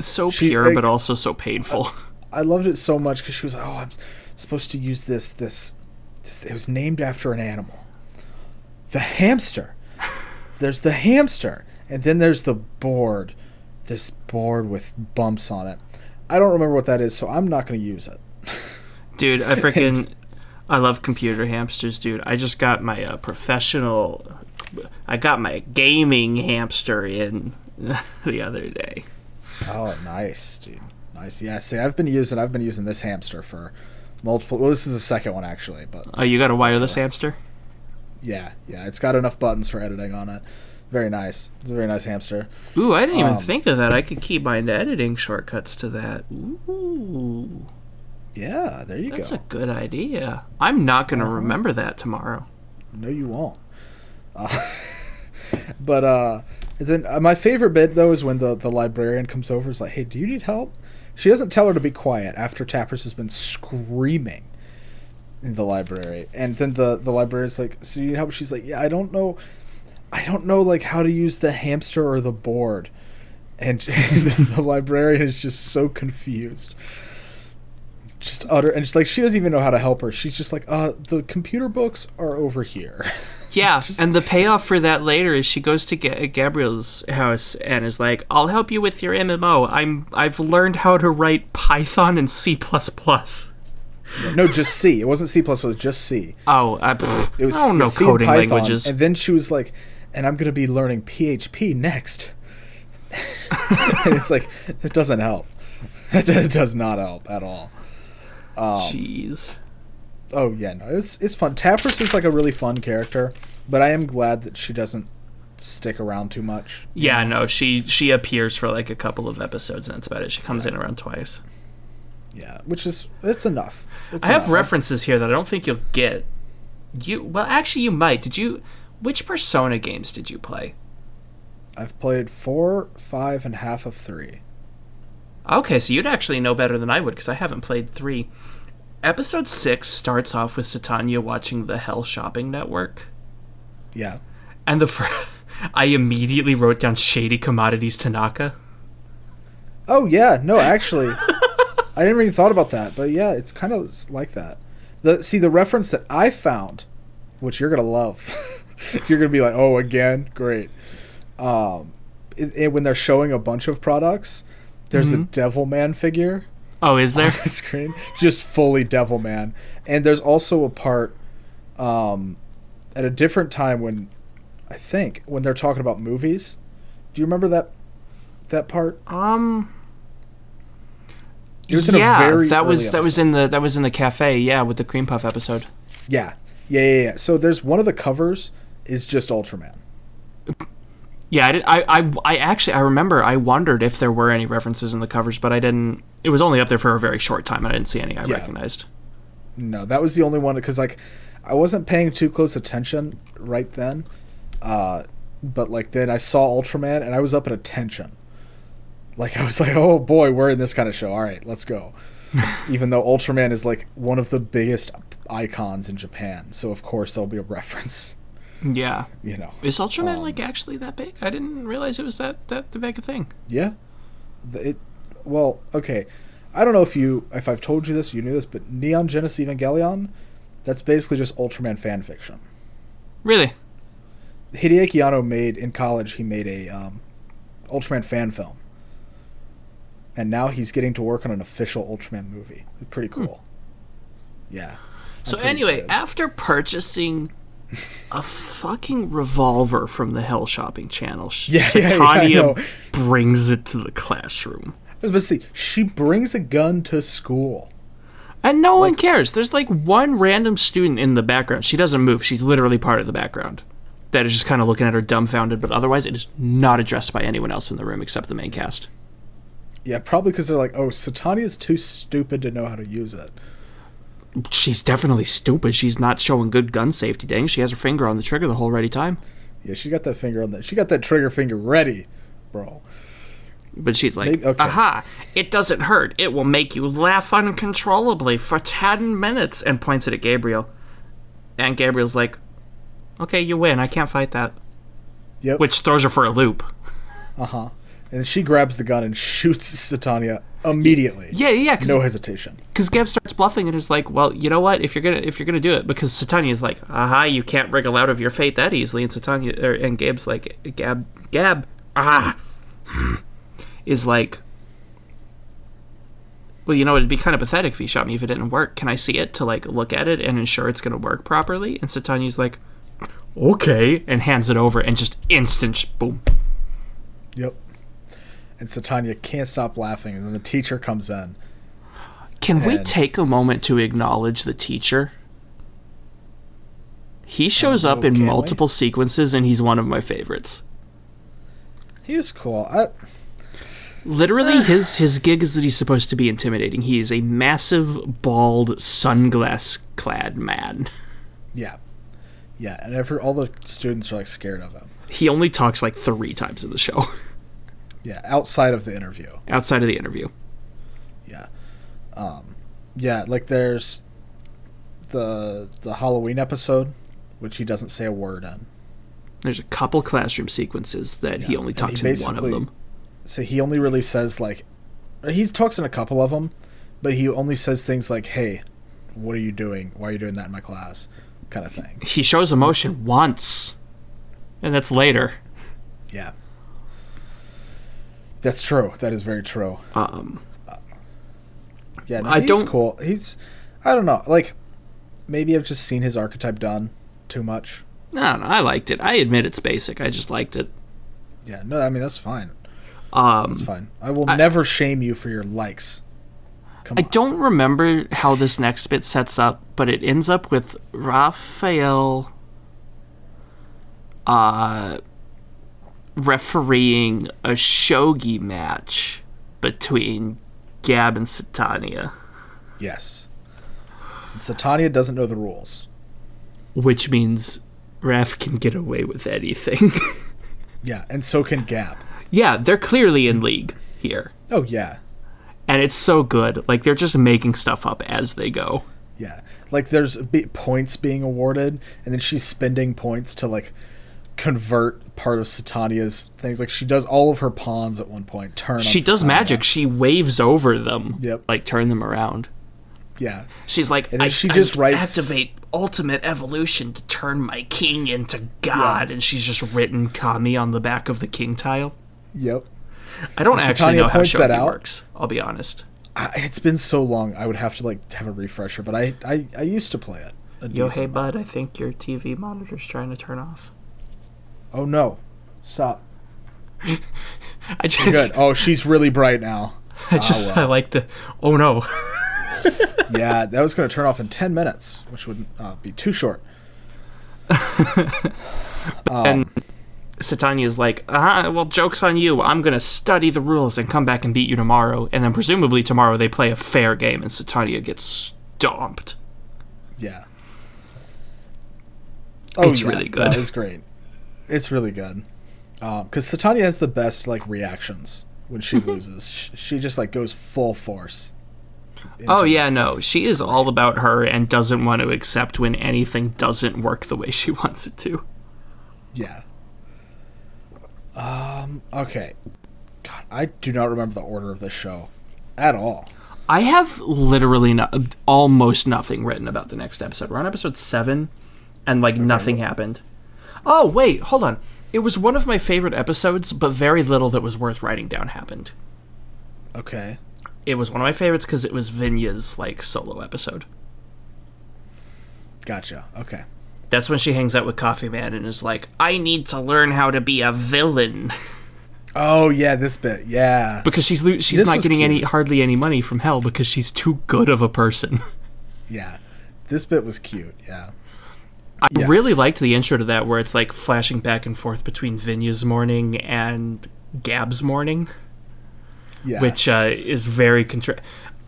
so pure, but also so painful. I loved it so much because she was like, "Oh, I'm supposed to use this. It was named after an animal, the hamster. There's the hamster, and then there's the board. This board with bumps on it. I don't remember what that is, so I'm not going to use it." Dude, I love computer hamsters, dude. I just got my I got my gaming hamster in the other day. Oh, nice, dude. Nice. Yeah, see, I've been using this hamster for multiple. Well, this is the second one actually, but. Oh, you got a wireless hamster? Yeah. It's got enough buttons for editing on it. Very nice. It's a very nice hamster. Ooh, I didn't even think of that. I could keep my editing shortcuts to that. Ooh. Yeah, there you go. That's a good idea. I'm not going to remember that tomorrow. No, you won't. But then my favorite bit though is when the librarian comes over. Is like, "Hey, do you need help?" She doesn't tell her to be quiet after Tapris has been screaming in the library, and then the librarian's like, "So you need help?" She's like, "Yeah, I don't know like how to use the hamster or the board," and the librarian is just so confused. just utter, and just like she doesn't even know how to help her. She's just like, the computer books are over here. Yeah, and the payoff for that later is she goes to Gabriel's house and is like, "I'll help you with your MMO. I've learned how to write Python and C++." No, just C. It wasn't C++, it was just C. Oh, it was, I don't know C coding Python, languages. And then she was like, "And I'm going to be learning PHP next." And it's like, it doesn't help. It does not help at all. Jeez. Oh yeah, no, it's fun. Tapras is like a really fun character, but I am glad that she doesn't stick around too much. Yeah, no, she appears for like a couple of episodes and that's about it. She comes in around twice. Yeah, it's enough. I have references here that I don't think you'll get. Well, actually, you might. Which Persona games did you play? I've played 4, 5, and half of 3. Okay, so you'd actually know better than I would because I haven't played 3. Episode 6 starts off with Satania watching the Hell Shopping Network. Yeah. And I immediately wrote down Shady Commodities Tanaka. Oh, yeah. No, actually, I didn't really thought about that. But yeah, it's kind of like that. The reference that I found, which you're going to love. You're going to be like, oh, again? Great. When they're showing a bunch of products, there's a Devilman figure. Oh, is there? On the screen, just fully Devilman. And there's also a part at a different time when they're talking about movies. Do you remember that part? It was that was in the cafe, yeah, with the cream puff episode. Yeah. So there's one of the covers is just Ultraman. Yeah, I remember I wondered if there were any references in the covers, but I didn't. It was only up there for a very short time, and I didn't see any I recognized. No, that was the only one, because like I wasn't paying too close attention right then, but like then I saw Ultraman and I was up at attention. Like I was like, oh boy, we're in this kind of show. All right, let's go. Even though Ultraman is like one of the biggest icons in Japan, so of course there'll be a reference. Yeah. You know. Is Ultraman like actually that big? I didn't realize it was that big a thing. Yeah. Well, okay. I don't know if I've told you this, you knew this, but Neon Genesis Evangelion, that's basically just Ultraman fan fiction. Really? Hideaki Anno in college, he made a Ultraman fan film. And now he's getting to work on an official Ultraman movie. It's pretty cool. Yeah. So anyway, after purchasing a fucking revolver from the Hell Shopping channel, Satania brings it to the classroom. I was about to say, she brings a gun to school. And no one cares. There's like one random student in the background. She doesn't move. She's literally part of the background. That is just kind of looking at her dumbfounded, but otherwise it is not addressed by anyone else in the room except the main cast. Yeah, probably because they're like, oh, Satania's too stupid to know how to use it. She's definitely stupid. She's not showing good gun safety. Dang, she has her finger on the trigger the whole ready time. Yeah, she got that finger on that. She got that trigger finger ready, bro. But she's like, aha, it doesn't hurt. It will make you laugh uncontrollably for 10 minutes, and points it at Gabriel. And Gabriel's like, okay, you win. I can't fight that. Yep. Which throws her for a loop. Uh-huh. And she grabs the gun and shoots Satania immediately. Yeah. No hesitation. Because Gab starts bluffing and is like, well, you know what? If you're gonna do it, because Satania's like, aha, you can't wriggle out of your fate that easily, and and Gabe's like, Gab, is like, well, you know, it'd be kind of pathetic if you shot me if it didn't work. Can I see it to like look at it and ensure it's gonna work properly? And Satania's like, okay, and hands it over, and just instant boom. Yep. And Satania can't stop laughing, and then the teacher comes in. Can we take a moment to acknowledge the teacher? He shows up in multiple sequences, and he's one of my favorites. He was cool. Literally, his gig is that he's supposed to be intimidating. He is a massive, bald, sunglass-clad man. Yeah. Yeah, and all the students are, like, scared of him. He only talks, like, 3 times in the show. Yeah, outside of the interview. Yeah. Yeah, like, there's the Halloween episode, which he doesn't say a word in. There's a couple classroom sequences that he only talks in one of them. So he only really says, like... He talks in a couple of them, but he only says things like, "Hey, what are you doing? Why are you doing that in my class?" kind of thing. He shows emotion once, and that's later. Yeah. That's true. That is very true. Yeah, no, he's cool. I don't know. Like, maybe I've just seen his archetype done too much. I don't know. I liked it. I admit it's basic. I just liked it. Yeah, no, I mean, that's fine. That's fine. I will never shame you for your likes. Come on. I don't remember how this next bit sets up, but it ends up with Raphael refereeing a shogi match between Gab and Satania. Yes. And Satania doesn't know the rules. Which means Raph can get away with anything. Yeah, and so can Gab. Yeah, they're clearly in league here. Oh, yeah. And it's so good. Like, they're just making stuff up as they go. Yeah. Like, there's points being awarded, and then she's spending points to, like, convert part of Satania's things. Like, she does all of her pawns at one point. She does magic. She waves over them. Yep. Like, turn them around. Yeah. She's like, and then she just writes... activate ultimate evolution to turn my king into God. Yeah. And she's just written Kami on the back of the king tile. Yep. I don't actually know how shogi works, I'll be honest. It's been so long, I would have to, like, have a refresher, but I used to play it. Yo, hey, bud, I think your TV monitor's trying to turn off. Oh, no. Stop. Good. Oh, she's really bright now. I like the... Oh, no. Yeah, that was going to turn off in 10 minutes, which would be too short. And Satania's like, well, joke's on you. I'm going to study the rules and come back and beat you tomorrow. And then presumably tomorrow they play a fair game and Satania gets stomped. Yeah. It's really good. That is great. It's really good. Because Satania has the best, like, reactions when she loses. She just, like, goes full force. Oh, yeah, no. She is all about her and doesn't want to accept when anything doesn't work the way she wants it to. Yeah. Okay. God, I do not remember the order of this show at all. I have literally almost nothing written about the next episode. We're on episode 7, and, like, nothing happened. Oh, wait, hold on. It was one of my favorite episodes, but very little that was worth writing down happened. Okay. It was one of my favorites because it was Vinya's, like, solo episode. Gotcha. Okay. That's when she hangs out with Coffee Man and is like, I need to learn how to be a villain. Oh, yeah, this bit. Yeah. Because she's not getting hardly any money from Hell because she's too good of a person. Yeah. This bit was cute, yeah. I really liked the intro to that where it's like flashing back and forth between Vinya's morning and Gab's morning. Yeah. Which is very...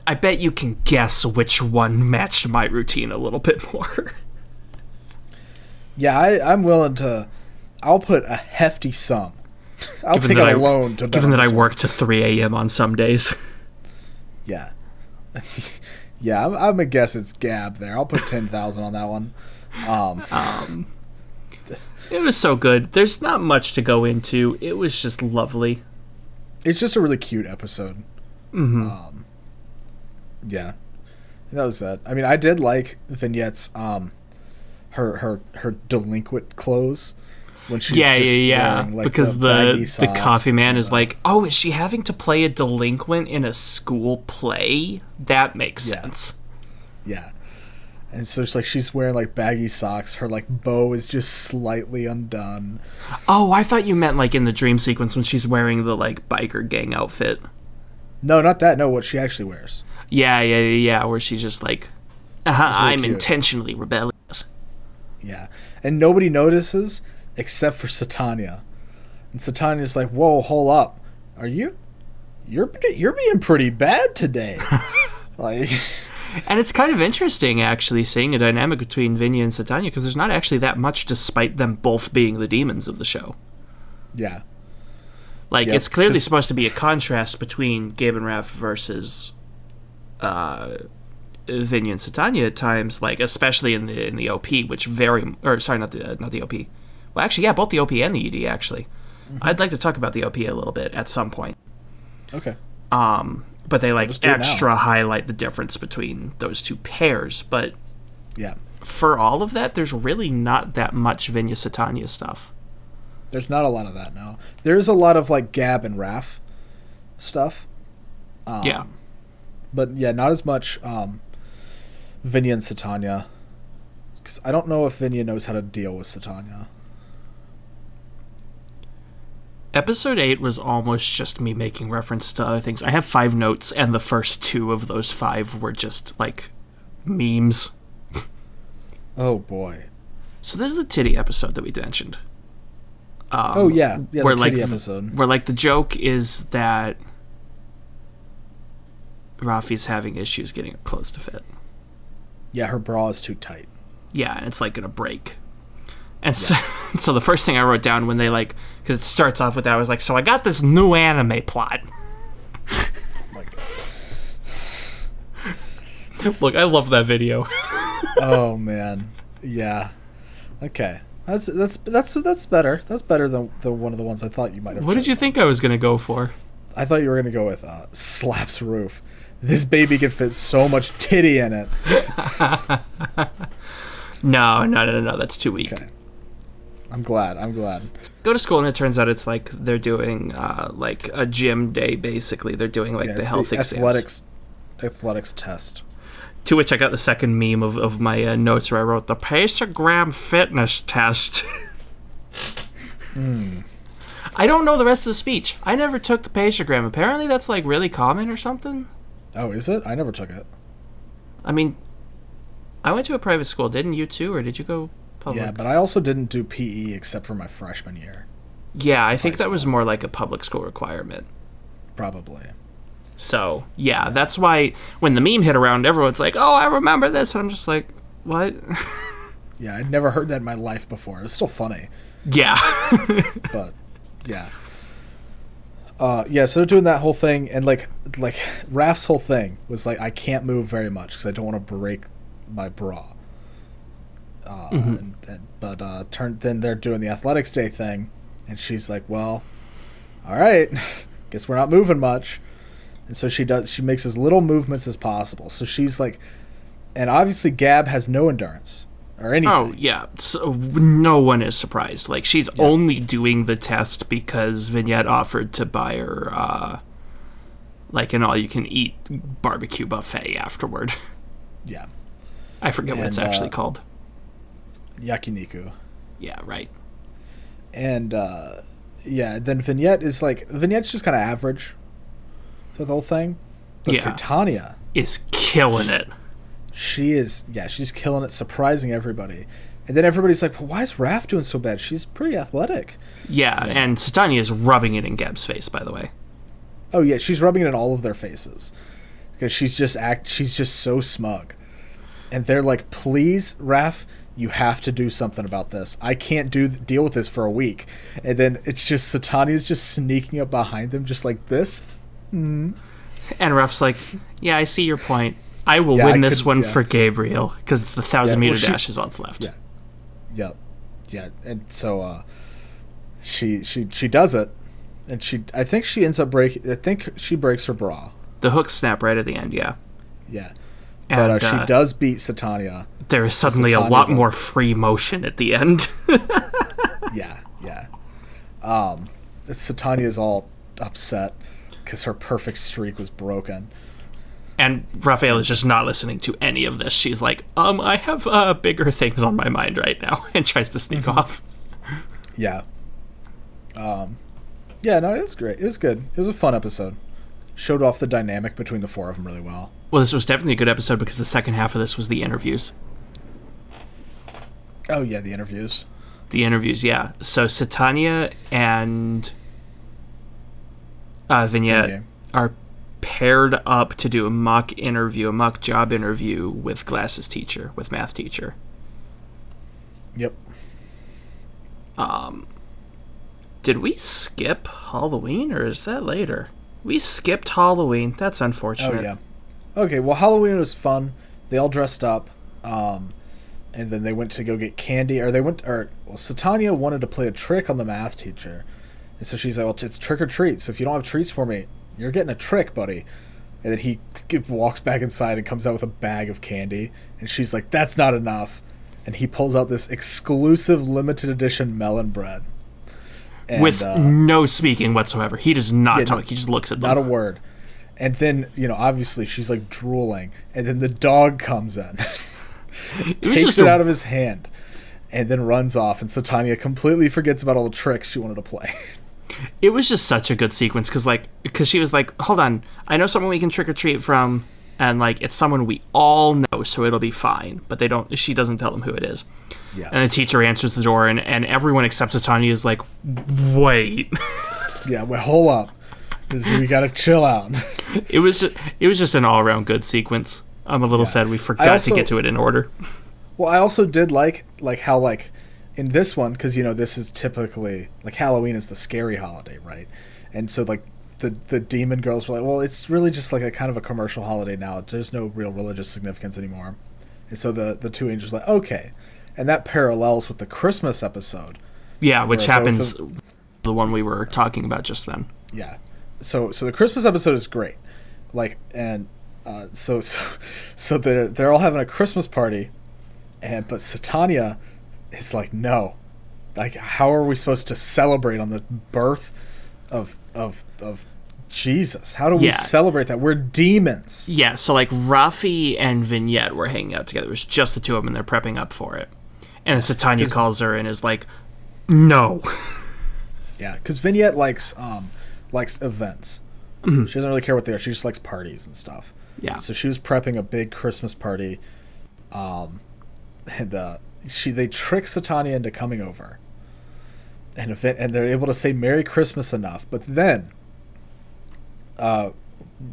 I bet you can guess which one matched my routine a little bit more. Yeah, I'm willing to... I'll put a hefty sum. I'll take a loan to... Given that I work to 3 a.m. on some days. Yeah. Yeah, I'm going to guess it's Gab there. I'll put 10,000 on that one. It was so good. There's not much to go into. It was just lovely. It's just a really cute episode. Mm-hmm. Yeah, that was it. I mean, I did like Vignette's her delinquent clothes when she's wearing, like, because the Coffee Man is like, oh, is she having to play a delinquent in a school play? That makes sense. Yeah. And so it's like she's wearing, like, baggy socks. Her, like, bow is just slightly undone. Oh, I thought you meant, like, in the dream sequence when she's wearing the, like, biker gang outfit. No, not that. No, what she actually wears. Yeah, where she's just like, I'm cute. Intentionally rebellious. Yeah. And nobody notices except for Satania. And Satania's like, whoa, hold up. You're being pretty bad today. Like... And it's kind of interesting, actually, seeing a dynamic between Vinya and Satania, because there's not actually that much despite them both being the demons of the show. Yeah. Like, it's clearly supposed to be a contrast between Gabe and Raph versus Vinya and Satania at times, like, especially in the OP, which not the OP. Well, actually, yeah, both the OP and the ED, actually. Mm-hmm. I'd like to talk about the OP a little bit at some point. Okay. But they just do it now. extra highlight the difference between those two pairs. But Yeah. for all of that, there's really not that much Vinya Satanya stuff. There's not a lot of that now. There is a lot of like Gab and Raph stuff. Yeah. But yeah, not as much Vinya and Satanya. Because I don't know if Vinya knows how to deal with Satanya. Episode 8 was almost just me making reference to other things. I have 5 notes, and the first 2 of those 5 were just, like, memes. Oh, boy. So this is the titty episode that we mentioned. Yeah, where, the titty episode. Where, like, the joke is that Rafi's having issues getting her clothes to fit. Yeah, her bra is too tight. Yeah, and it's, like, gonna break. And so the first thing I wrote down when they, like, because it starts off with that, I was like, so I got this new anime plot. Oh my God. Look, I love that video. Oh man, yeah. Okay, that's better. That's better than one of the ones I thought you might have. What did you think I was gonna go for? I thought you were gonna go with slaps roof. This baby can fit so much titty in it. No, that's too weak. Okay. I'm glad. Go to school and it turns out it's like they're doing like a gym day. Basically, they're doing like the health exams. Athletics test. To which I got the second meme of my notes where I wrote the Paceogram fitness test. I don't know the rest of the speech. I never took the Paceogram. Apparently, that's like really common or something. Oh, is it? I never took it. I mean, I went to a private school. Didn't you too, or did you go public? Yeah, but I also didn't do PE except for my freshman year. Yeah, I think that was more like a public school requirement. Probably. So, yeah, that's why when the meme hit around, everyone's like, oh, I remember this. And I'm just like, what? Yeah, I'd never heard that in my life before. It's still funny. Yeah. But, yeah. Yeah, so they're doing that whole thing, and like Raph's whole thing was like, I can't move very much because I don't want to break my bra. Then they're doing the athletics day thing, and she's like, well, all right, guess we're not moving much. And so she makes as little movements as possible. So she's like, and obviously Gab has no endurance or anything. Oh, yeah. So no one is surprised. Like, she's only doing the test because Vignette offered to buy her, like, an all-you-can-eat barbecue buffet afterward. Yeah. I forget what it's actually called. Yakiniku. Yeah, right. And, then Vignette's just kind of average to the whole thing. But Satania is killing it. She's killing it, surprising everybody. And then everybody's like, well, why is Raph doing so bad? She's pretty athletic. Yeah, and Satania is rubbing it in Gab's face, by the way. Oh, yeah, she's rubbing it in all of their faces. Because she's just so smug. And they're like, please, Raph, you have to do something about this. I can't deal with this for a week. And then it's just Satania's just sneaking up behind them just like this. Mm. And Raph's like, yeah, I see your point. I will win this one for Gabriel because it's the 1,000-meter dash is on its left. Yeah. And so she does it, and I think she ends up she breaks her bra. The hooks snap right at the end. Yeah. And, but she does beat Satania. There is suddenly a lot more free motion at the end. Yeah. Satania's all upset because her perfect streak was broken. And Raphael is just not listening to any of this. She's like, I have bigger things on my mind right now, and tries to sneak off. Yeah. No, it was great. It was good. It was a fun episode. Showed off the dynamic between the four of them really well. Well, this was definitely a good episode because the second half of this was the interviews. Oh, yeah, the interviews. The interviews, yeah. So Satania and Vignette are paired up to do a mock job interview with Glass's teacher, with math teacher. Yep. Did we skip Halloween, or is that later? We skipped Halloween. That's unfortunate. Oh, yeah. Okay, well, Halloween was fun. They all dressed up, and then they went to go get candy, Satania wanted to play a trick on the math teacher. And so she's like, well, it's trick or treat, so if you don't have treats for me, you're getting a trick, buddy. And then he walks back inside and comes out with a bag of candy. And she's like, that's not enough. And he pulls out this exclusive limited edition melon bread. And, with no speaking whatsoever. He does not talk. He just looks at them. Not a word. And then, obviously she's like drooling. And then the dog comes in. Takes it out of his hand. And then runs off. And Satania completely forgets about all the tricks she wanted to play. It was just such a good sequence because she was like, hold on, I know someone we can trick or treat from, and like it's someone we all know, so it'll be fine. But she doesn't tell them who it is. Yeah. And the teacher answers the door, and everyone except Satania is like, wait. Yeah, well, hold up. We gotta chill out. It was just an all around good sequence. I'm a little sad we forgot to get to it in order. Well, I also did like how like in this one, because this is typically like Halloween is the scary holiday, right? And so like the demon girls were like, well, it's really just like a kind of a commercial holiday now. There's no real religious significance anymore. And so the two angels are like, okay, and that parallels with the Christmas episode. Yeah, which happens the one we were talking about just then. Yeah, so the Christmas episode is great, like, and so they're all having a Christmas party, but Satania is like, no, like, how are we supposed to celebrate on the birth of Jesus? How do we celebrate that? We're demons. Yeah, so like Rafi and Vignette were hanging out together. It was just the two of them, and they're prepping up for it. And Satania calls her and is like, no. Yeah, because Vignette likes events. Mm-hmm. She doesn't really care what they are. She just likes parties and stuff. Yeah. So she was prepping a big Christmas party, and they trick Satania into coming over, and they're able to say Merry Christmas enough. But then,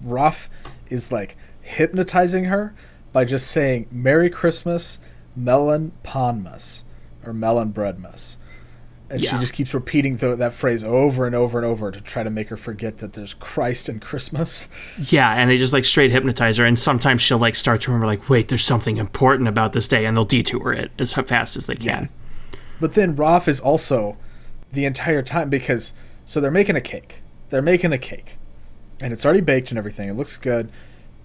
Ruff is like hypnotizing her by just saying Merry Christmas, melon panmas, or melon breadmas. And she just keeps repeating that phrase over and over and over to try to make her forget that there's Christ and Christmas. Yeah, and they just like straight hypnotize her, and sometimes she'll like start to remember like, wait, there's something important about this day, and they'll detour it as fast as they can. Yeah. But then Raph is also the entire time, because they're making a cake. And it's already baked and everything. It looks good.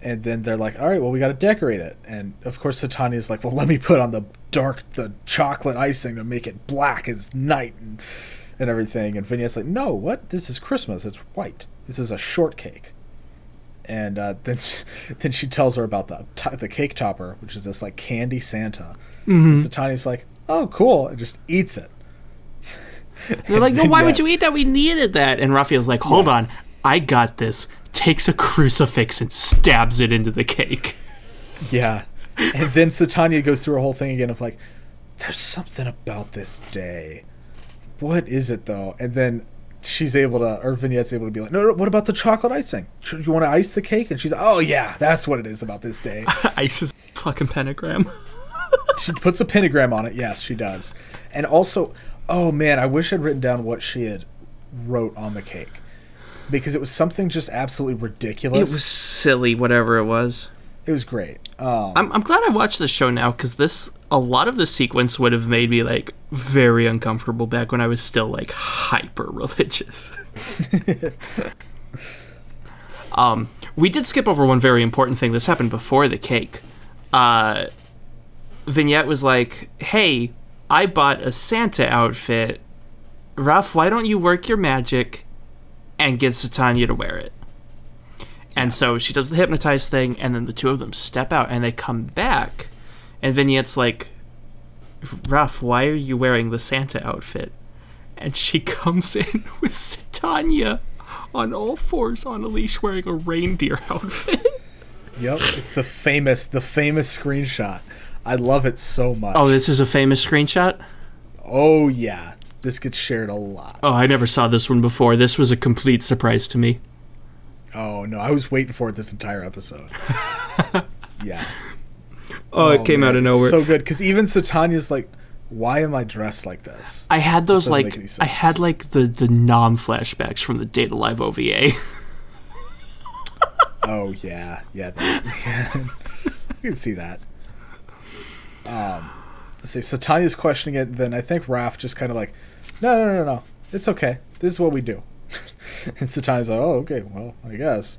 And then they're like, all right, well, we got to decorate it. And of course, Satania's like, well, let me put on the chocolate icing to make it black as night and everything. And Vignette's like, no, what? This is Christmas. It's white. This is a shortcake. And then she tells her about the cake topper, which is this like candy Santa. Mm-hmm. And Satania's like, oh, cool, and just eats it. They're like, no, why would you eat that? We needed that. And Raphael's like, hold on, I got this. Takes a crucifix and stabs it into the cake. Yeah. And then Satania goes through a whole thing again of like, there's something about this day. What is it though? And then Vignette's able to be like, no, what about the chocolate icing? You want to ice the cake? And she's like, oh yeah, that's what it is about this day. Ices fucking pentagram. She puts a pentagram on it. Yes, she does. And also, oh man, I wish I'd written down what she had wrote on the cake, because it was something just absolutely ridiculous. It was silly, whatever it was. It was great. I'm glad I watched this show now, because a lot of the sequence would have made me like very uncomfortable back when I was still like hyper religious. We did skip over one very important thing. This happened before the cake. Vignette was like, hey, I bought a Santa outfit. Ruff, why don't you work your magic and get Satania to wear it? And so she does the hypnotize thing, and then the two of them step out, and they come back, and Vignette's like, Ruff, why are you wearing the Santa outfit? And she comes in with Satania on all fours on a leash wearing a reindeer outfit. Yep, it's the famous screenshot. I love it so much. Oh, this is a famous screenshot? Oh, yeah. This gets shared a lot. Oh, I never saw this one before. This was a complete surprise to me. Oh, no. I was waiting for it this entire episode. Yeah. Oh, it came out of nowhere. So good, because even Satania's like, why am I dressed like this? I had those, like, the Nom flashbacks from the Date Alive OVA. Oh, yeah. Yeah. You can see that. Let's see, Satania's questioning it, then I think Raph just kind of like, no. It's okay. This is what we do. And Satania's like, oh, okay, well, I guess.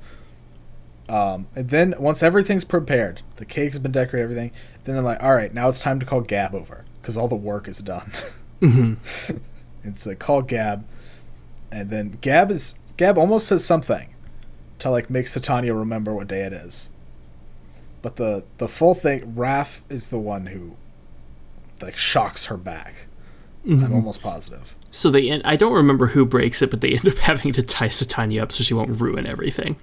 And then once everything's prepared, the cake's been decorated, everything, then they're like, all right, now it's time to call Gab over because all the work is done. Mm-hmm. And so they call Gab, and then Gab almost says something to like make Satania remember what day it is. But the full thing, Raph is the one who like shocks her back. Mm-hmm. I'm almost positive. So I don't remember who breaks it, but they end up having to tie Satania up so she won't ruin everything.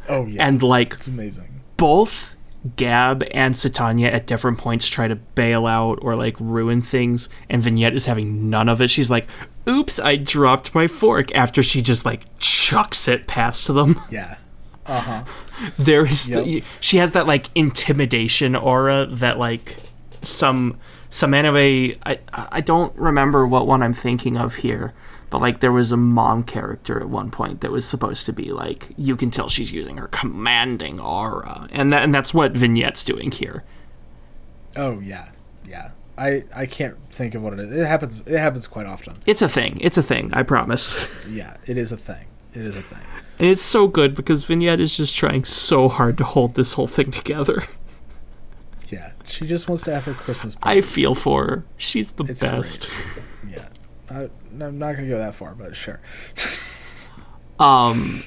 Oh yeah. And like it's amazing. Both Gab and Satania at different points try to bail out or like ruin things, and Vignette is having none of it. She's like, oops, I dropped my fork, after she just like chucks it past them. Yeah. Uh-huh. There is she has that like intimidation aura that like some anime, I don't remember what one I'm thinking of here, but like there was a mom character at one point that was supposed to be like, you can tell she's using her commanding aura, and that's what Vignette's doing here. Oh yeah. I can't think of what it is. It happens quite often. It's a thing, I promise. Yeah, it is a thing. And it's so good because Vignette is just trying so hard to hold this whole thing together. Yeah, she just wants to have her Christmas party. I feel for her. She's the best. Great. Yeah. I'm not going to go that far, but sure. No,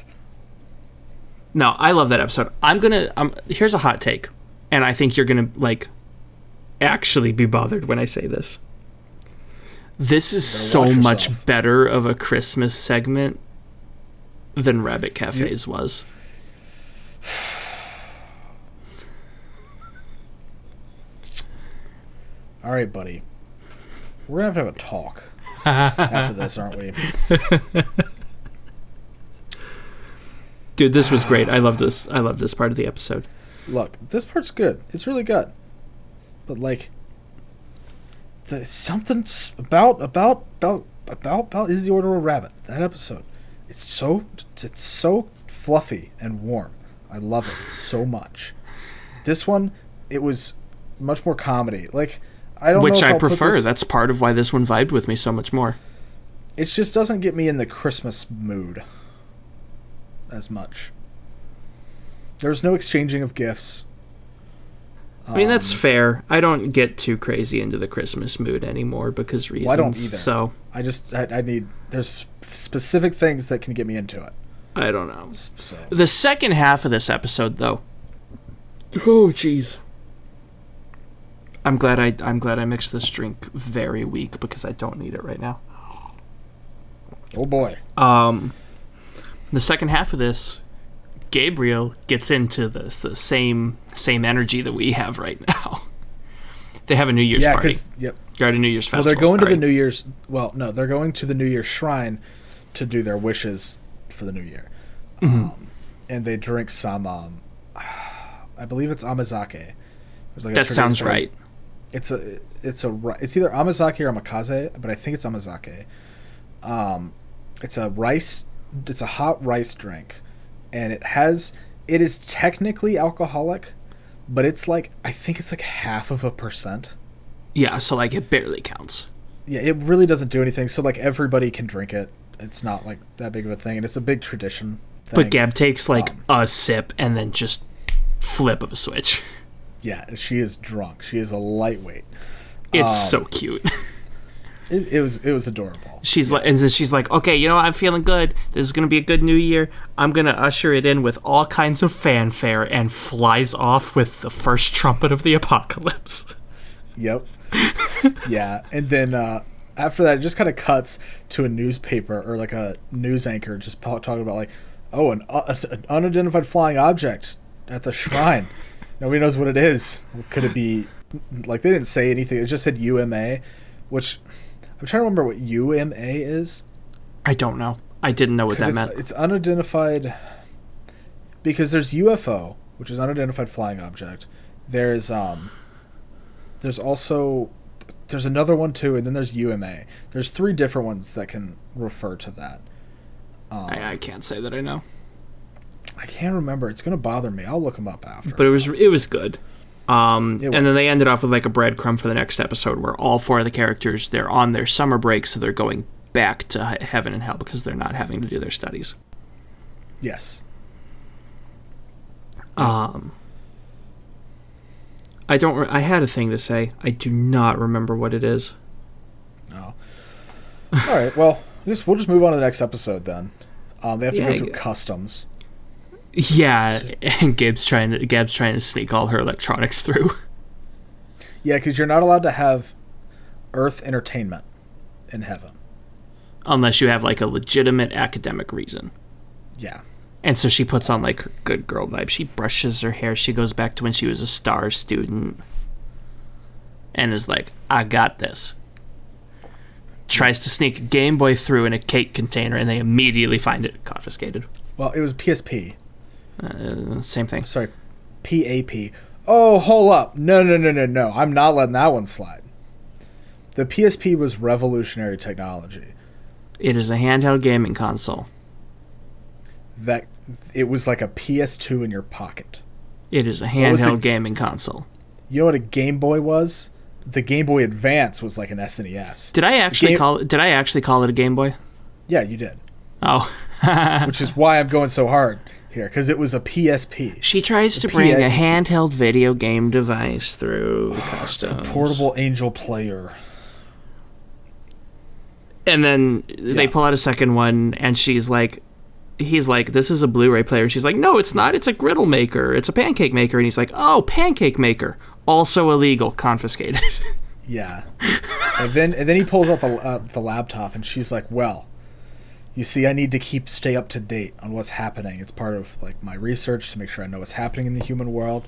I love that episode. Here's a hot take, and I think you're going to, like, actually be bothered when I say this. This is so much better of a Christmas segment than Rabbit Cafe's was. All right, buddy. We're going to have a talk after this, aren't we? Dude, this was great. I love this part of the episode. Look, this part's good. It's really good. But, like, something about Is the Order of Rabbit, that episode. It's so fluffy and warm. I love it so much. This one, it was much more comedy. Like, I don't know if I prefer. That's part of why this one vibed with me so much more. It just doesn't get me in the Christmas mood as much. There's no exchanging of gifts. I mean, that's fair. I don't get too crazy into the Christmas mood anymore because reasons. Well, I don't either. So I need. There's specific things that can get me into it. I don't know. So. The second half of this episode, though. Oh, jeez. I'm glad I mixed this drink very weak because I don't need it right now. Oh boy. The second half of this, Gabriel gets into the same energy that we have right now. They have a New Year's party. Yep. You're at a New Year's festival. Well, they're going to the New Year's. Well, no, they're going to the New Year's shrine to do their wishes for the New Year. Mm-hmm. And they drink some. I believe it's amazake. Like that sounds right. It's either amazake or amakaze, but I think it's amazake. It's a hot rice drink, and it is technically alcoholic, but it's like, I think it's like 0.5%. Yeah, so like it barely counts. Yeah, it really doesn't do anything. So like everybody can drink it. It's not like that big of a thing, and it's a big tradition thing. But Gab takes like a sip and then just flip of a switch. Yeah, she is drunk. She is a lightweight. It's so cute. It was adorable. She's like, and then she's like, okay, you know, I'm feeling good. This is gonna be a good New Year. I'm gonna usher it in with all kinds of fanfare, and flies off with the first trumpet of the apocalypse. Yep. Yeah, and then after that, it just kind of cuts to a newspaper or like a news anchor just talking about like, oh, an unidentified flying object at the shrine. Nobody knows what it is. Could it be, like, they didn't say anything. It just said UMA, which I'm trying to remember what UMA is. I don't know. I didn't know what that meant. It's unidentified, because there's UFO, which is unidentified flying object. There's also another one too, and then there's UMA. There's 3 different ones that can refer to that. I can't say that I know. I can't remember. It's gonna bother me. I'll look them up after. But it was good. And then they ended off with like a breadcrumb for the next episode, where all 4 of the characters, they're on their summer break, so they're going back to heaven and hell because they're not having to do their studies. Yes. I had a thing to say. I do not remember what it is. Oh. All right. Well, we'll just move on to the next episode then. They have to go through customs. Yeah, and Gabe's trying to sneak all her electronics through. Yeah, because you're not allowed to have Earth entertainment in heaven. Unless you have, like, a legitimate academic reason. Yeah. And so she puts on, like, her good girl vibe. She brushes her hair. She goes back to when she was a star student. And is like, I got this. Tries to sneak a Game Boy through in a cake container, and they immediately find it confiscated. Well, it was PSP. Same thing. Sorry, PAP. Oh, hold up. No. I'm not letting that one slide. The PSP was revolutionary technology. It is a handheld gaming console. That it was like a PS2 in your pocket. It is a handheld gaming console. You know what a Game Boy was? The Game Boy Advance was like an SNES. Did I actually call it a Game Boy? Yeah, you did. Oh. Which is why I'm going so hard here, because it was a PSP. She tries to bring a handheld video game device through customs. It's a portable Angel player. And then they pull out a second one, and he's like, this is a Blu-ray player. She's like, no, it's not. It's a griddle maker. It's a pancake maker. And he's like, oh, pancake maker. Also illegal. Confiscated. Yeah. And then he pulls out the laptop, and she's like, well, you see, I need to stay up to date on what's happening. It's part of, like, my research to make sure I know what's happening in the human world.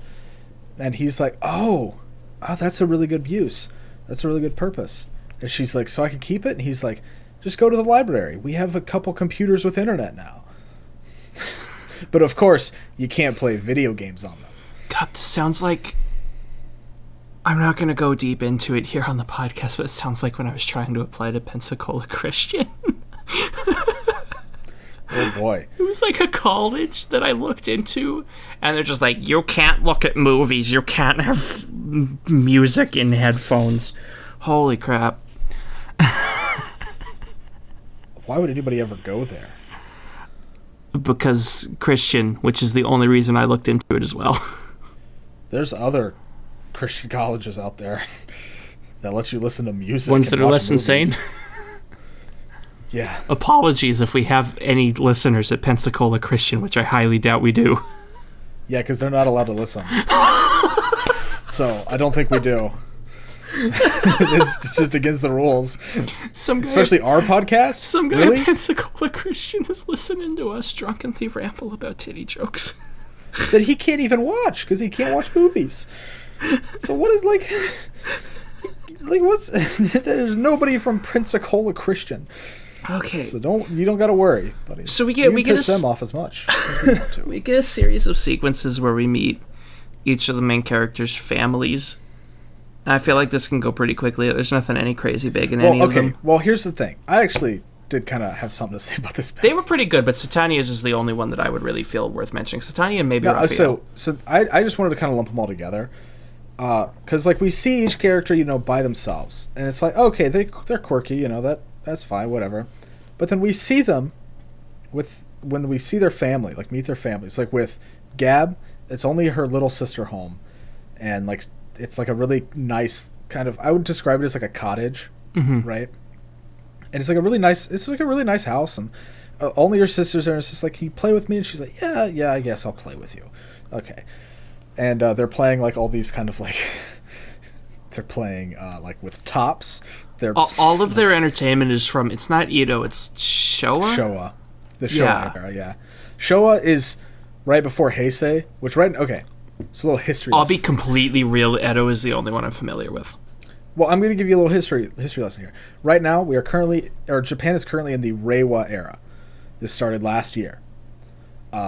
And he's like, oh, that's a really good use. That's a really good purpose. And she's like, so I can keep it? And he's like, just go to the library. We have a couple computers with internet now. But of course, you can't play video games on them. God, this sounds like... I'm not going to go deep into it here on the podcast, but it sounds like when I was trying to apply to Pensacola Christian. Oh boy. It was like a college that I looked into, and they're just like, you can't look at movies, you can't have music in headphones. Holy crap. Why would anybody ever go there? Because Christian, which is the only reason I looked into it as well. There's other Christian colleges out there that let you listen to music. Ones that are less insane. Yeah. Apologies if we have any listeners at Pensacola Christian, which I highly doubt we do. Yeah, because they're not allowed to listen. So I don't think we do. It's just against the rules. Especially our podcast. Some guy at Pensacola Christian is listening to us drunkenly ramble about titty jokes that he can't even watch because he can't watch movies. So what is like what's there's nobody from Pensacola Christian. Okay. So you don't got to worry, buddy. So we get them off as much as we want to. We get a series of sequences where we meet each of the main characters' families. I feel like this can go pretty quickly. There's nothing any crazy big in any of them. Well, here's the thing. I actually did kind of have something to say about this. They were pretty good, but Satania's is the only one that I would really feel worth mentioning. Satania and maybe Raphael. So I just wanted to kind of lump them all together. Because, like, we see each character, by themselves. And it's like, okay, they're quirky, that's fine, whatever. But then we see them when we see their family, like, meet their families. Like, with Gab, it's only her little sister home. And, like, it's like a really nice kind of, I would describe it as like a cottage, right? And it's like a really nice house, and only her sister's there, and it's just like, can you play with me? And she's like, yeah, I guess I'll play with you. Okay. And they're playing like all these kind of like, they're playing like with tops. They're all of their entertainment is from, it's not Edo, it's Showa? Showa. The Showa era, yeah. Showa is right before Heisei, which okay. It's a little history lesson. I'll be completely real. Edo is the only one I'm familiar with. Well, I'm going to give you a little history lesson here. Right now, Japan is currently in the Reiwa era. This started last year.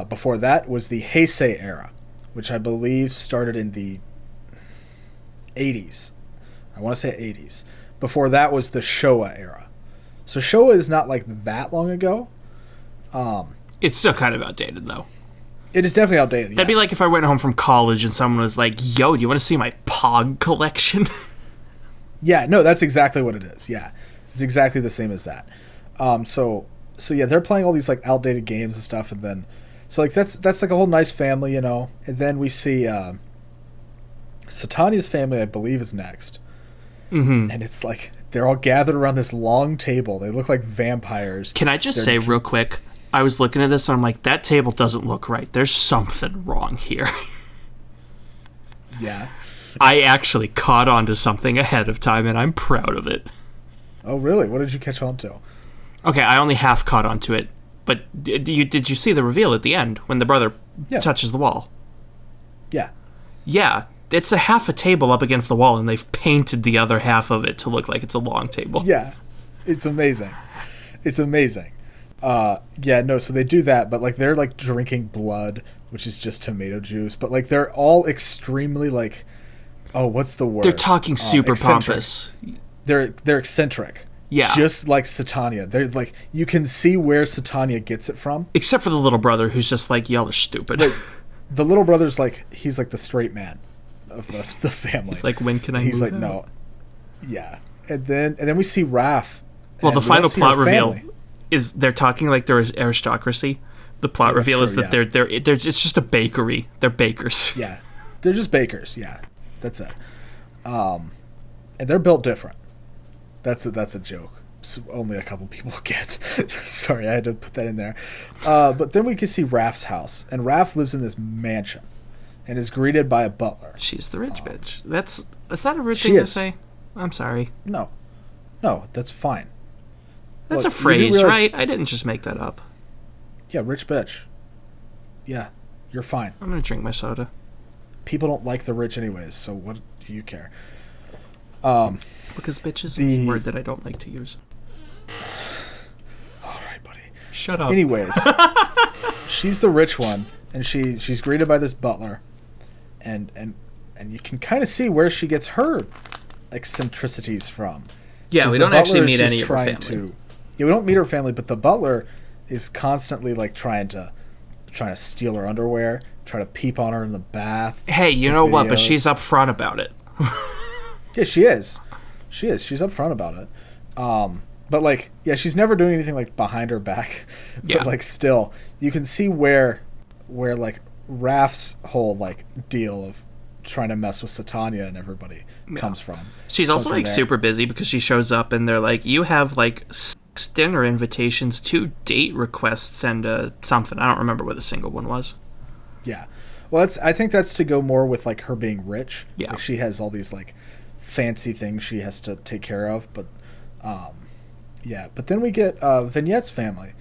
Before that was the Heisei era, which I believe started in the 80s. I want to say 80s. Before that was the Showa era. So Showa is not like that long ago. It's still kind of outdated, though. It is definitely outdated. That'd be like if I went home from college and someone was like, yo, do you want to see my Pog collection? Yeah, no, that's exactly what it is. Yeah, it's exactly the same as that. So yeah, they're playing all these like outdated games and stuff, and then So like that's like a whole nice family, you know. And then we see Satania's family, I believe, is next. Mm-hmm. And it's like they're all gathered around this long table. They look like vampires. Can I just say real quick? I was looking at this and I'm like, that table doesn't look right. There's something wrong here. Yeah. I actually caught on to something ahead of time, and I'm proud of it. Oh, really? What did you catch on to? Okay, I only half caught on to it, but did you see the reveal at the end when the brother touches the wall? Yeah. Yeah, it's a half a table up against the wall, and they've painted the other half of it to look like it's a long table. Yeah. It's amazing. It's amazing. Yeah, no, so they do that, but like they're like drinking blood, which is just tomato juice, but like they're all extremely like, oh, what's the word? They're talking super eccentric. pompous. They're eccentric. Yeah. Just like Satania. They're like, you can see where Satania gets it from. Except for the little brother who's just like, y'all are stupid. Like, the little brother's like, he's like the straight man of the family. He's like, when can I He's move like, out? no. Yeah. And then we see Raph. Well, the we final don't see plot her reveal family. is they're talking like they're aristocracy. The plot reveal true, is that they're it's just a bakery. They're bakers. Yeah. They're just bakers, yeah. That's it. And they're built different. That's a joke. So only a couple people get. Sorry, I had to put that in there. But then we can see Raph's house, and Raph lives in this mansion, and is greeted by a butler. She's the rich bitch. Is that a rude She thing to is. say? I'm sorry. No, that's fine. That's Look, a you do phrase, realize- right? I didn't just make that up. Yeah, rich bitch. Yeah, you're fine. I'm gonna drink my soda. People don't like the rich anyways, so what do you care? Because bitch is a word that I don't like to use. All right, buddy. Shut up. Anyways, she's the rich one, and she's greeted by this butler, and you can kind of see where she gets her eccentricities from. Yeah, 'Cause we the don't actually butler meet is just any of her trying family. Yeah, we don't meet her family, but the butler is constantly like trying to steal her underwear, try to peep on her in the bath. Hey, you take know what? But videos. she's upfront about it. Yeah, she is. She's upfront about it. But like, yeah, she's never doing anything like behind her back. But Yeah. like, still, you can see where like Raph's whole like deal of trying to mess with Satania and everybody comes from. She's also from like there. super busy because she shows up and they're like, you have like 6 dinner invitations, 2 date requests, and something. I don't remember what the single one was. Yeah. Well, I think that's to go more with like her being rich. Yeah. Like, she has all these like fancy things she has to take care of, but yeah. But then we get Vignette's family.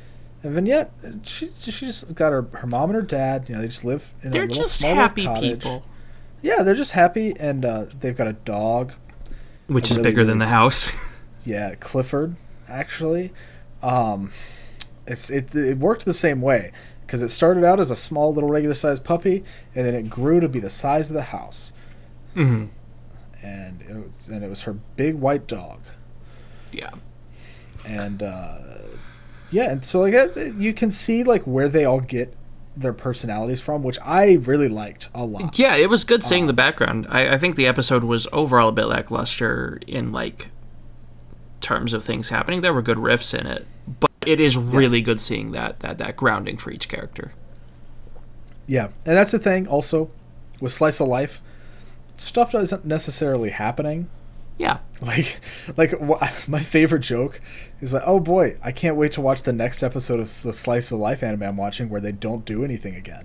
And Vignette, she just got her mom and her dad. You know, they just live in They're a little just small happy cottage. people. Yeah, they're just happy, and they've got a dog. Which is really, bigger than really- the house. Yeah, Clifford, actually. It worked the same way, because it started out as a small little regular-sized puppy, and then it grew to be the size of the house. Mm-hmm. And it was her big white dog. Yeah. And yeah, and so like you can see like where they all get their personalities from, which I really liked a lot. Yeah, it was good seeing the background. I think the episode was overall a bit lackluster in like terms of things happening. There were good riffs in it, but it is really good seeing that grounding for each character. Yeah, and that's the thing also with Slice of Life, stuff isn't necessarily happening. Yeah. My favorite joke is like, oh boy, I can't wait to watch the next episode of the Slice of Life anime I'm watching where they don't do anything again.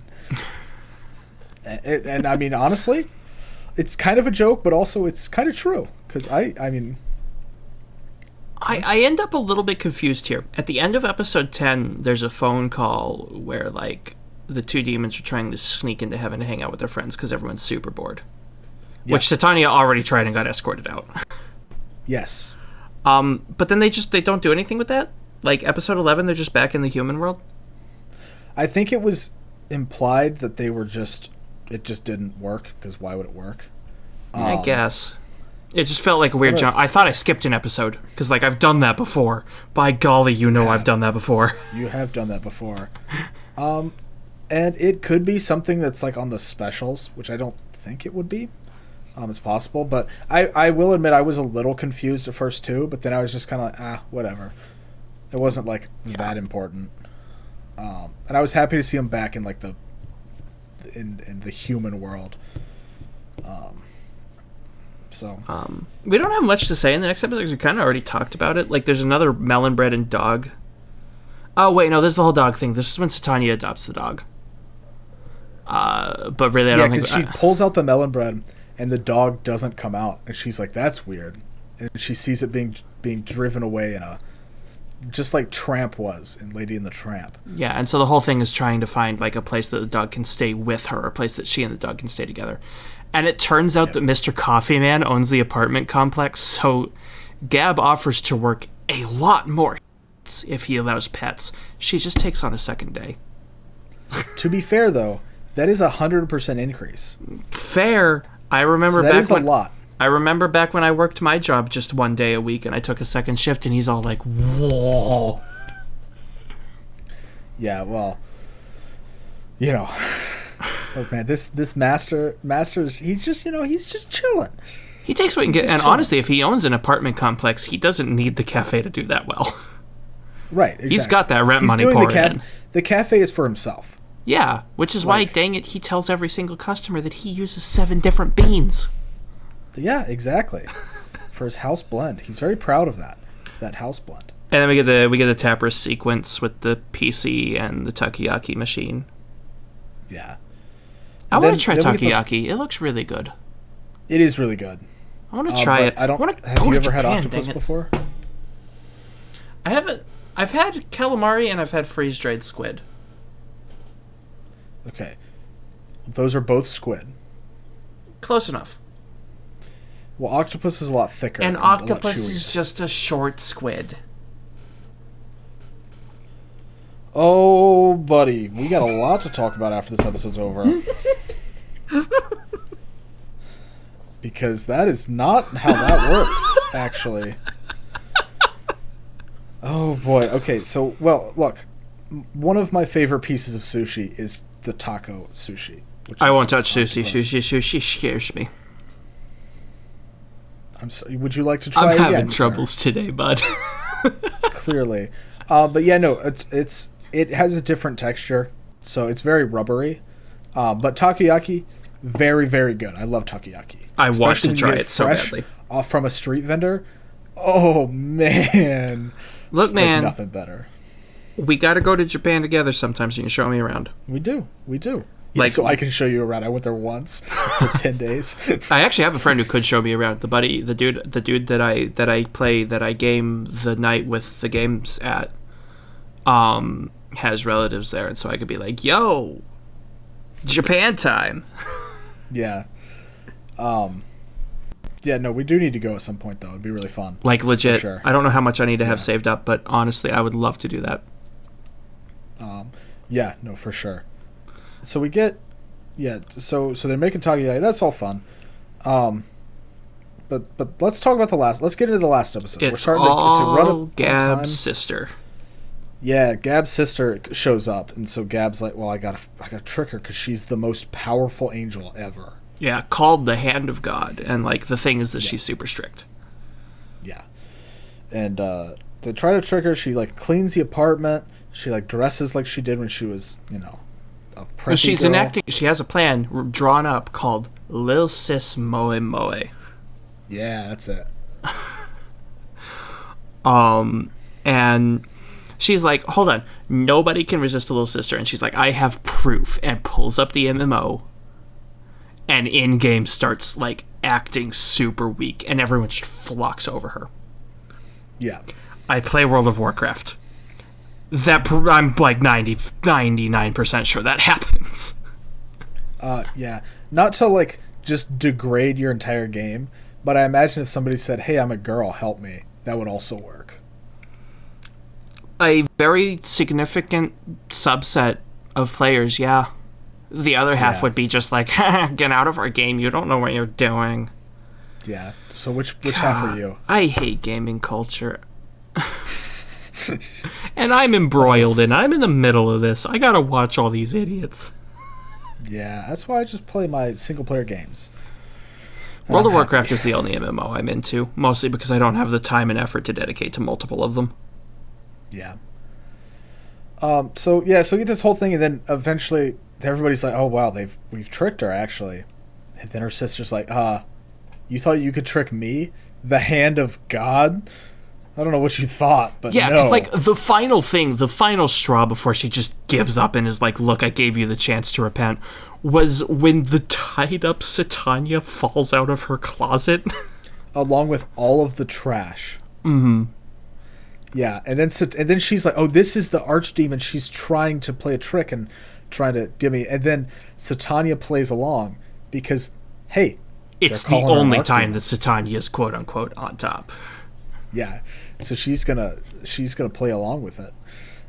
and I mean, honestly, it's kind of a joke, but also it's kind of true. Because I mean... I end up a little bit confused here. At the end of episode 10, there's a phone call where, like, the 2 demons are trying to sneak into heaven to hang out with their friends because everyone's super bored. Yeah. Which Satania already tried and got escorted out. Yes. But then they don't do anything with that? Like, episode 11, they're just back in the human world? I think it was implied that they were it just didn't work, because why would it work? I guess. It just felt like a weird jump. I thought I skipped an episode, because, like, I've done that before. By golly, I've done that before. You have done that before. And it could be something that's, like, on the specials, which I don't think it would be. It's possible, but I will admit I was a little confused at first, too, but then I was just kind of like, whatever. It wasn't, like, that important. And I was happy to see him back in like in the human world. We don't have much to say in the next episode because we kind of already talked about it. Like, there's another melon bread and dog. Oh, wait, no, this is the whole dog thing. This is when Satania adopts the dog. But really, I don't think... Yeah, because she pulls out the melon bread, and the dog doesn't come out. And she's like, that's weird. And she sees it being driven away in a... Just like Tramp was in Lady and the Tramp. Yeah, and so the whole thing is trying to find, like, a place that the dog can stay with her, a place that she and the dog can stay together. And it turns out that Mr. Coffee Man owns the apartment complex, so Gab offers to work a lot more if he allows pets. She just takes on a second day. To be fair, though, that is 100% increase. Fair. I remember so that is a lot. I remember back when I worked my job just one day a week and I took a second shift and he's all like, whoa. Yeah, well, you know, look, man, this master's, he's just chilling. He takes what he can get, and honestly, if he owns an apartment complex, he doesn't need the cafe to do that well. Right, exactly. He's got that rent money pouring in. The cafe is for himself. Yeah, which is why, dang it, he tells every single customer that he uses 7 different beans. Yeah, exactly. For his house blend. He's very proud of that house blend. And then we get the Tapras sequence with the PC and the takoyaki machine. Yeah. I want to try takoyaki. It looks really good. It is really good. I want to try it. Have you ever had octopus before? I haven't. I've had calamari and I've had freeze-dried squid. Okay. Those are both squid. Close enough. Well, octopus is a lot thicker. And octopus is just a short squid. Oh, buddy. We got a lot to talk about after this episode's over. Because that is not how that works, actually. Oh, boy. Okay, so, well, look. One of my favorite pieces of sushi is the taco sushi. I won't touch sushi. Sushi scares me. I'm sorry. Would you like to try it again? I'm having troubles today, bud. Clearly. But yeah, no, it has a different texture, so it's very rubbery. But takoyaki, very, very good. I love takoyaki. I want to try it so badly. From a street vendor. Oh, man. Look, man. Like nothing better. We got to go to Japan together sometime so you can show me around. We do. Yeah, so I can show you around. I went there once for 10 days. I actually have a friend who could show me around. The dude that I game the night with the games at, has relatives there, and so I could be like, "Yo, Japan time." Yeah. Yeah, no, we do need to go at some point though. It'd be really fun. Like legit. Sure. I don't know how much I need to have saved up, but honestly, I would love to do that. Yeah, no, for sure. So we get, so they're making takoyaki. That's all fun. But let's talk about let's get into the last episode. We're starting to run up Gab's sister. Yeah, Gab's sister shows up, and so Gab's like, well, I gotta trick her because she's the most powerful angel ever. Yeah, called the Hand of God, and like the thing is that she's super strict. Yeah, and they try to trick her. She like cleans the apartment. She like dresses like she did when she was, a preppy she's girl. enacting. She has a plan drawn up called Lil Sis Moe Moe. Yeah, that's it. And she's like, hold on, nobody can resist a little sister. And she's like, I have proof, and pulls up the MMO. And in-game starts, like, acting super weak, and everyone just flocks over her. Yeah. I play World of Warcraft. I'm, like, 99% sure that happens. Yeah. Not to, like, just degrade your entire game, but I imagine if somebody said, hey, I'm a girl, help me, that would also work. A very significant subset of players, yeah. The other half would be just like, get out of our game, you don't know what you're doing. Yeah. So which half are you? I hate gaming culture. And I'm embroiled in. I'm in the middle of this. I gotta watch all these idiots. Yeah, that's why I just play my single-player games. World of Warcraft is the only MMO I'm into, mostly because I don't have the time and effort to dedicate to multiple of them. Yeah. So we get this whole thing, and then eventually everybody's like, "Oh wow, we've tricked her actually," and then her sister's like, you thought you could trick me, the hand of God? I don't know what you thought, but yeah, no. because like the final straw before she just gives up and is like, "Look, I gave you the chance to repent," was when the tied up Satania falls out of her closet, along with all of the trash. Mm-hmm. Yeah, and then she's like, "Oh, this is the archdemon. She's trying to play a trick and trying to give me." And then Satania plays along because, hey, it's the only time that Satania is quote unquote on top. Yeah, so she's gonna play along with it,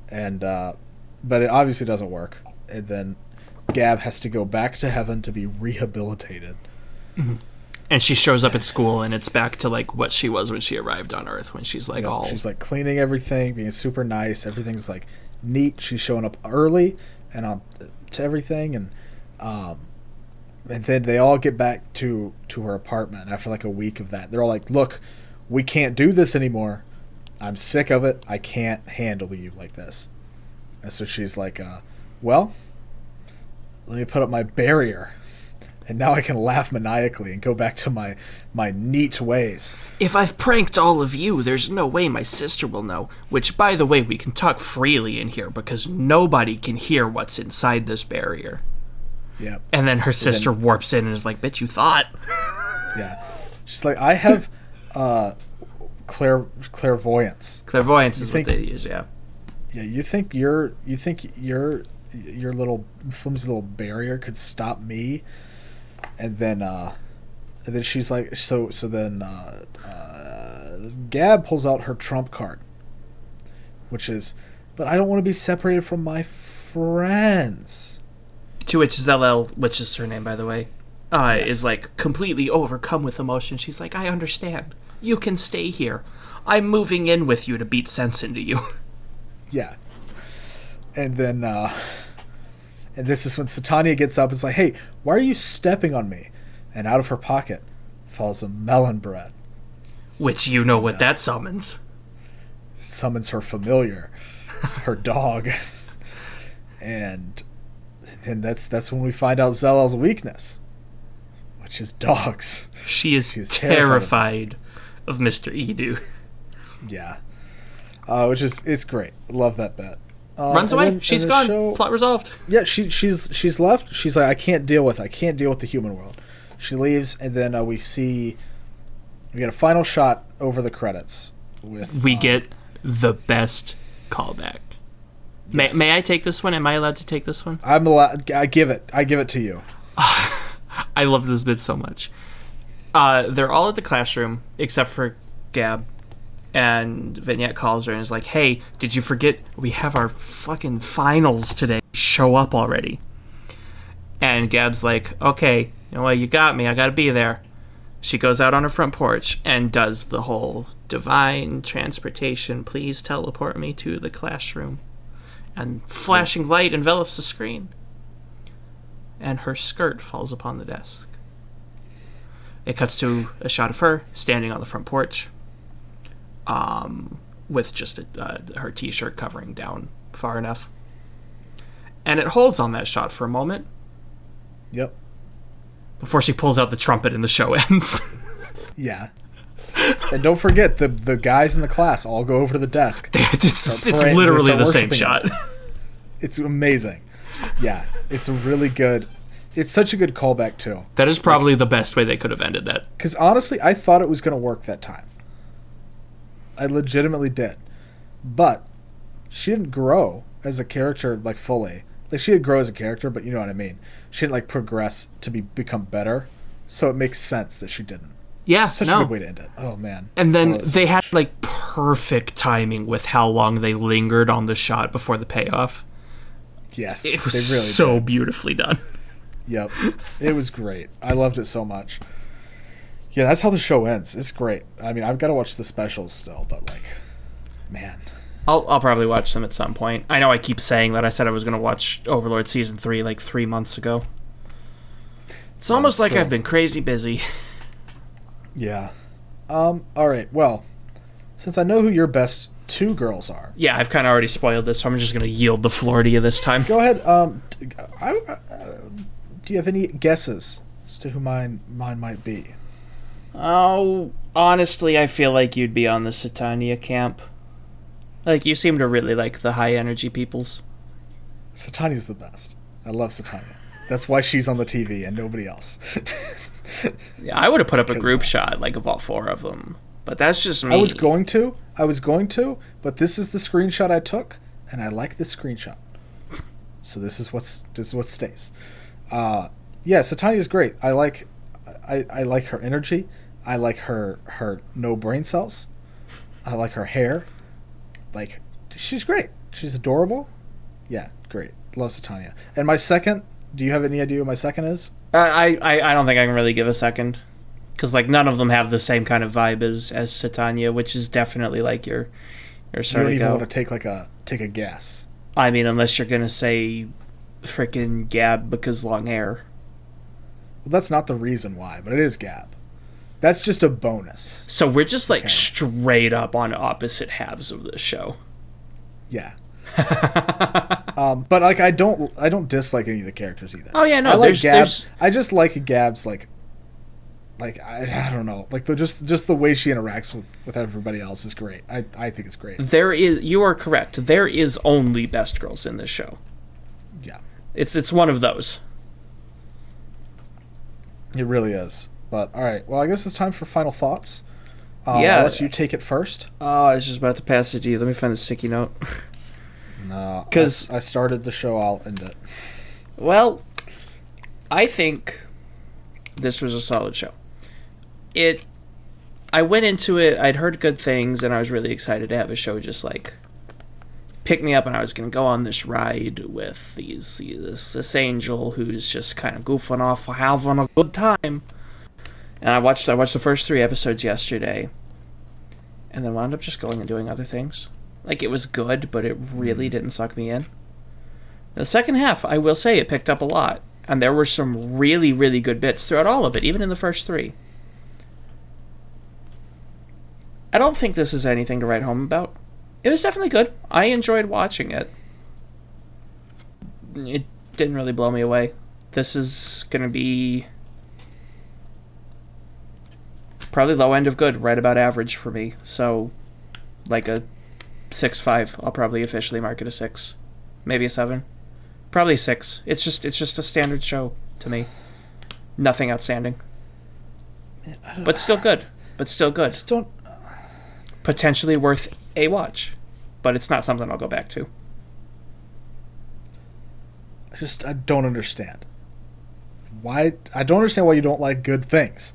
and but it obviously doesn't work. And then Gab has to go back to heaven to be rehabilitated. Mm-hmm. And she shows up at school, and it's back to like what she was when she arrived on Earth. When she's like she's like cleaning everything, being super nice. Everything's like neat. She's showing up early and on to everything, and then they all get back to her apartment after like a week of that. They're all like, "Look, we can't do this anymore. I'm sick of it. I can't handle you like this." And so she's like, "Well, let me put up my barrier. And now I can laugh maniacally and go back to my neat ways. If I've pranked all of you, there's no way my sister will know. Which, by the way, we can talk freely in here because nobody can hear what's inside this barrier." Yeah. And then her sister warps in and is like, "Bitch, you thought." Yeah. She's like, "I have clairvoyance." Clairvoyance is what they use, yeah. Yeah, you think your little flimsy little barrier could stop me? And then she's like, so then Gab pulls out her trump card, which is, "But I don't want to be separated from my friends." To which Zellel, which is her name, by the way, Yes. is like completely overcome with emotion. She's like, "I understand. You can stay here. I'm moving in with you to beat sense into you." Yeah. And then and this is when Satania gets up and is like, "Hey, why are you stepping on me?" And out of her pocket falls a melon bread. Which you know what that summons. Summons her familiar, her dog. And that's when we find out Zellel's weakness, which is dogs. She's terrified of Mr. Edu. Yeah. It's great. Love that bit. Runs away. She's gone. Plot resolved. Yeah, she's left. She's like, I can't deal with the human world. She leaves, and then we get a final shot over the credits with. We get the best callback. Yes. May I take this one? Am I allowed to take this one? I'm allowed. I give it to you. I love this bit so much. They're all at the classroom except for Gab. And Vignette calls her and is like, "Hey, did you forget we have our fucking finals today? Show up already." And Gab's like, "Okay, well, you got me. I gotta be there." She goes out on her front porch and does the whole divine transportation, "Please teleport me to the classroom." And flashing light envelops the screen. And her skirt falls upon the desk. It cuts to a shot of her standing on the front porch. With just her t-shirt covering down far enough. And it holds on that shot for a moment. Yep. Before she pulls out the trumpet and the show ends. Yeah. And don't forget, the guys in the class all go over to the desk. It's literally the same shot. It's amazing. Yeah, it's a really good... It's such a good callback, too. That is probably the best way they could have ended that. Because honestly, I thought it was going to work that time. I legitimately did. But she didn't grow as a character, like, fully. Like, she did grow as a character, but you know what I mean. She didn't, like, progress to become better. So it makes sense that she didn't. Yeah, it's such a good way to end it. Oh, man. And then they had, like, perfect timing with how long they lingered on the shot before the payoff. Yes. It was really so beautifully done. Yep. It was great. I loved it so much. Yeah, that's how the show ends. It's great. I mean, I've got to watch the specials still, but, like, man. I'll probably watch them at some point. I know I keep saying that. I said I was going to watch Overlord Season 3 like 3 months ago. It's almost like I've been crazy busy. Yeah. All right. Well, since I know who your best two girls are. Yeah, I've kind of already spoiled this, so I'm just going to yield the floor to you this time. Go ahead. Do you have any guesses as to who mine might be? Oh, honestly, I feel like you'd be on the Satania camp. Like, you seem to really like the high-energy peoples. Satania's the best. I love Satania. That's why she's on the TV and nobody else. Yeah, I would have put up a group shot, like, of all four of them. But that's just me. I was going to, but this is the screenshot I took, and I like this screenshot. So this is what stays. Yeah, Satania's great. I like her energy. I like her no brain cells. I like her hair. Like, she's great. She's adorable. Yeah, great. Love Satania. And my second, do you have any idea what my second is? I don't think I can really give a second. Because, like, none of them have the same kind of vibe as Satania, which is definitely, like, your sort of You don't even want to take a guess. I mean, unless you're going to say frickin' Gab because long hair. Well, that's not the reason why, but it is Gab. That's just a bonus. So we're just, like, straight up on opposite halves of this show. Yeah. But, like, I don't dislike any of the characters either. Oh, yeah, no. I like Gab. I just like Gab's, like I don't know, like just the way she interacts with everybody else is great. I think it's great. You are correct. There is only best girls in this show. Yeah, it's one of those. It really is. But all right, well, I guess it's time for final thoughts. Yeah, I'll let you take it first. Oh, I was just about to pass it to you. Let me find the sticky note. No, because I started the show. I'll end it. Well, I think this was a solid show. I went into it, I'd heard good things, and I was really excited to have a show just, like, pick me up, and I was going to go on this ride with this angel who's just kind of goofing off, having a good time. And I watched the first 3 episodes yesterday, and then wound up just going and doing other things. Like, it was good, but it really didn't suck me in. The second half, I will say, it picked up a lot, and there were some really, really good bits throughout all of it, even in the first 3. I don't think this is anything to write home about. It was definitely good. I enjoyed watching it. It didn't really blow me away. This is going to be probably low end of good, right about average for me. So, like a 6.5. I'll probably officially mark it a 6. Maybe a 7. Probably a 6. It's just a standard show to me. Nothing outstanding. Man, but still good. I just don't... Potentially worth a watch, but it's not something I'll go back to. I don't understand. I don't understand why you don't like good things.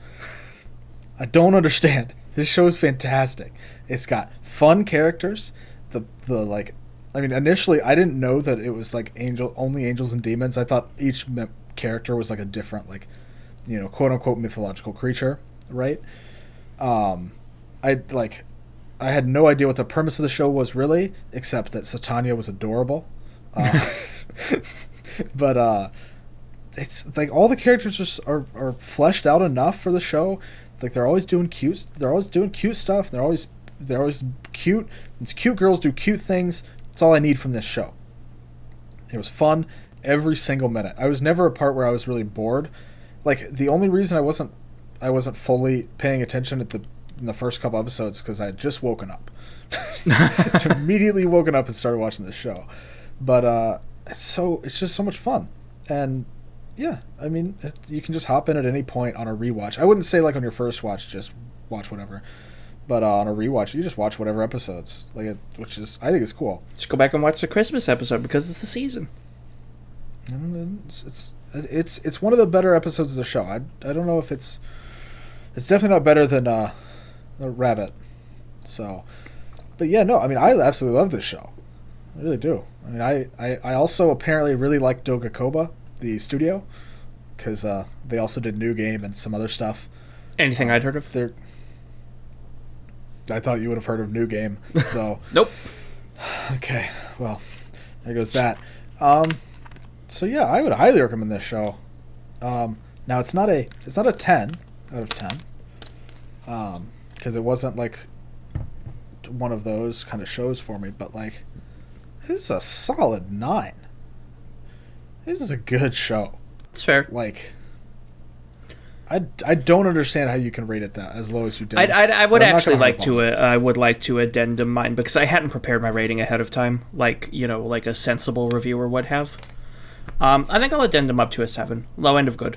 I don't understand. This show is fantastic. It's got fun characters. Initially I didn't know that it was like only angels and demons. I thought each character was like a different, like, you know, quote unquote mythological creature, right? I had no idea what the premise of the show was really, except that Satania was adorable. But it's like all the characters are fleshed out enough for the show. Like they're always doing cute stuff. They're always cute. These cute girls do cute things. That's all I need from this show. It was fun every single minute. I was never a part where I was really bored. Like the only reason I wasn't fully paying attention in the first couple episodes because I had just woken up. Immediately woken up and started watching this show. But it's just so much fun. And yeah, I mean, you can just hop in at any point on a rewatch. I wouldn't say like on your first watch, just watch whatever. But on a rewatch, you just watch whatever episodes, which is, I think it's cool. Just go back and watch the Christmas episode because it's the season. It's one of the better episodes of the show. I don't know if it's definitely not better than the Rabbit. So, but yeah, no, I mean, I absolutely love this show. I really do. I mean, I also apparently really like Dogakoba, the studio, because they also did New Game and some other stuff. Anything I'd heard of? I thought you would have heard of New Game, so... Nope. Okay, well, there goes that. So yeah, I would highly recommend this show. Now it's not a 10 out of 10. Because it wasn't like... one of those kind of shows for me, but like, this is a solid 9. This is a good show. It's fair. Like, I don't understand how you can rate it that as low as you did. I would actually like to I would like to addendum mine because I hadn't prepared my rating ahead of time, like like a sensible reviewer would have. I think I'll addendum up to a 7, low end of good.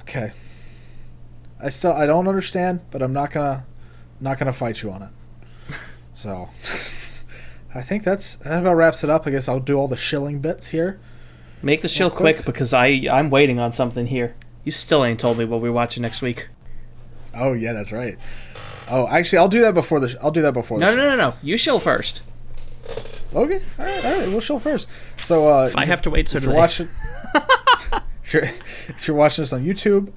Okay. I don't understand, but I'm not gonna fight you on it. So, I think that about wraps it up. I guess I'll do all the shilling bits here. Make the shill quick because I'm waiting on something here. You still ain't told me what we're watching next week. Oh yeah, that's right. Oh, actually, I'll do that before the. I'll do that before. No. You shill first. Okay. All right. We'll shill first. So if I have to wait, so do they. If you're watching this on YouTube,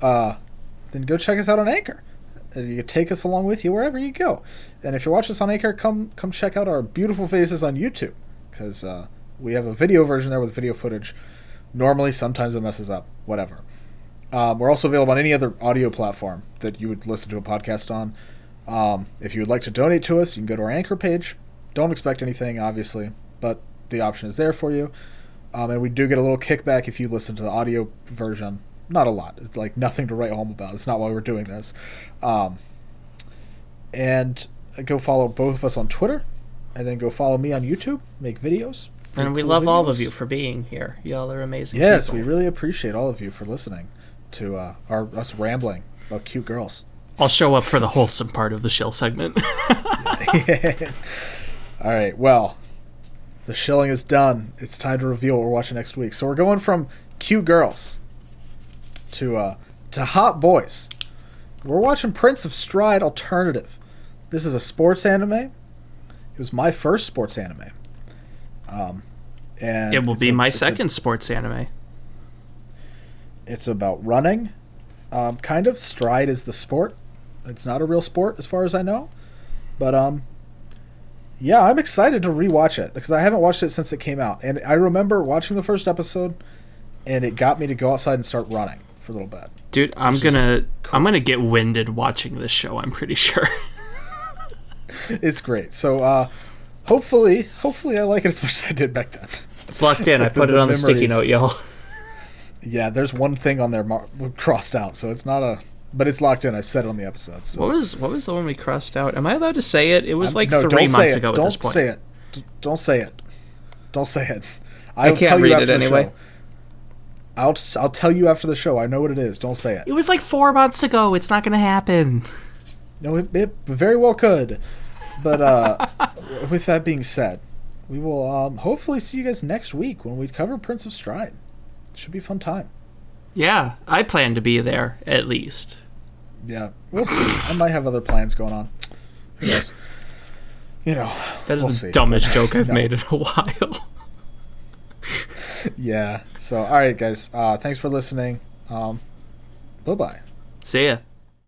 then go check us out on Anchor. You can take us along with you wherever you go. And if you're watching us on Anchor, come check out our beautiful faces on YouTube, because we have a video version there with video footage. Normally, sometimes it messes up. Whatever. We're also available on any other audio platform that you would listen to a podcast on. If you would like to donate to us, you can go to our Anchor page. Don't expect anything, obviously, but the option is there for you. And we do get a little kickback if you listen to the audio version. Not a lot. It's like nothing to write home about. It's not why we're doing this. And go follow both of us on Twitter, and then go follow me on YouTube. Make videos. And we love all of you for being here. Y'all are amazing. Yes, people. We really appreciate all of you for listening to us rambling about cute girls. I'll show up for the wholesome part of the shill segment. All right, well, the shilling is done. It's time to reveal what we're watching next week. So we're going from cute girls to hot boys. We're watching Prince of Stride Alternative. This is a sports anime. It was my first sports anime. And it will be my second sports anime. It's about running. Kind of. Stride is the sport. It's not a real sport as far as I know. But yeah, I'm excited to rewatch it because I haven't watched it since it came out. And I remember watching the first episode, and it got me to go outside and start running for a little bit. Dude, I'm gonna get winded watching this show, I'm pretty sure. It's great. So hopefully I like it as much as I did back then. It's locked in. I put it on the sticky note, y'all. Yeah, there's one thing on there crossed out, so it's not but it's locked in. I said it on the episode. So. What was the one we crossed out? Am I allowed to say it? It was 3 months ago at this point. Don't say it. Don't say it. Don't say it. I can't read it anyway. I'll tell you after the show. I know what it is. Don't say it. It was 4 months ago. It's not going to happen. No, it very well could. But with that being said, we will hopefully see you guys next week when we cover Prince of Stride. It should be a fun time. Yeah, I plan to be there, at least. Yeah, we'll see. I might have other plans going on. Who knows? That is the dumbest joke I've made in a while. Yeah. So, all right, guys. Thanks for listening. Bye-bye. See ya.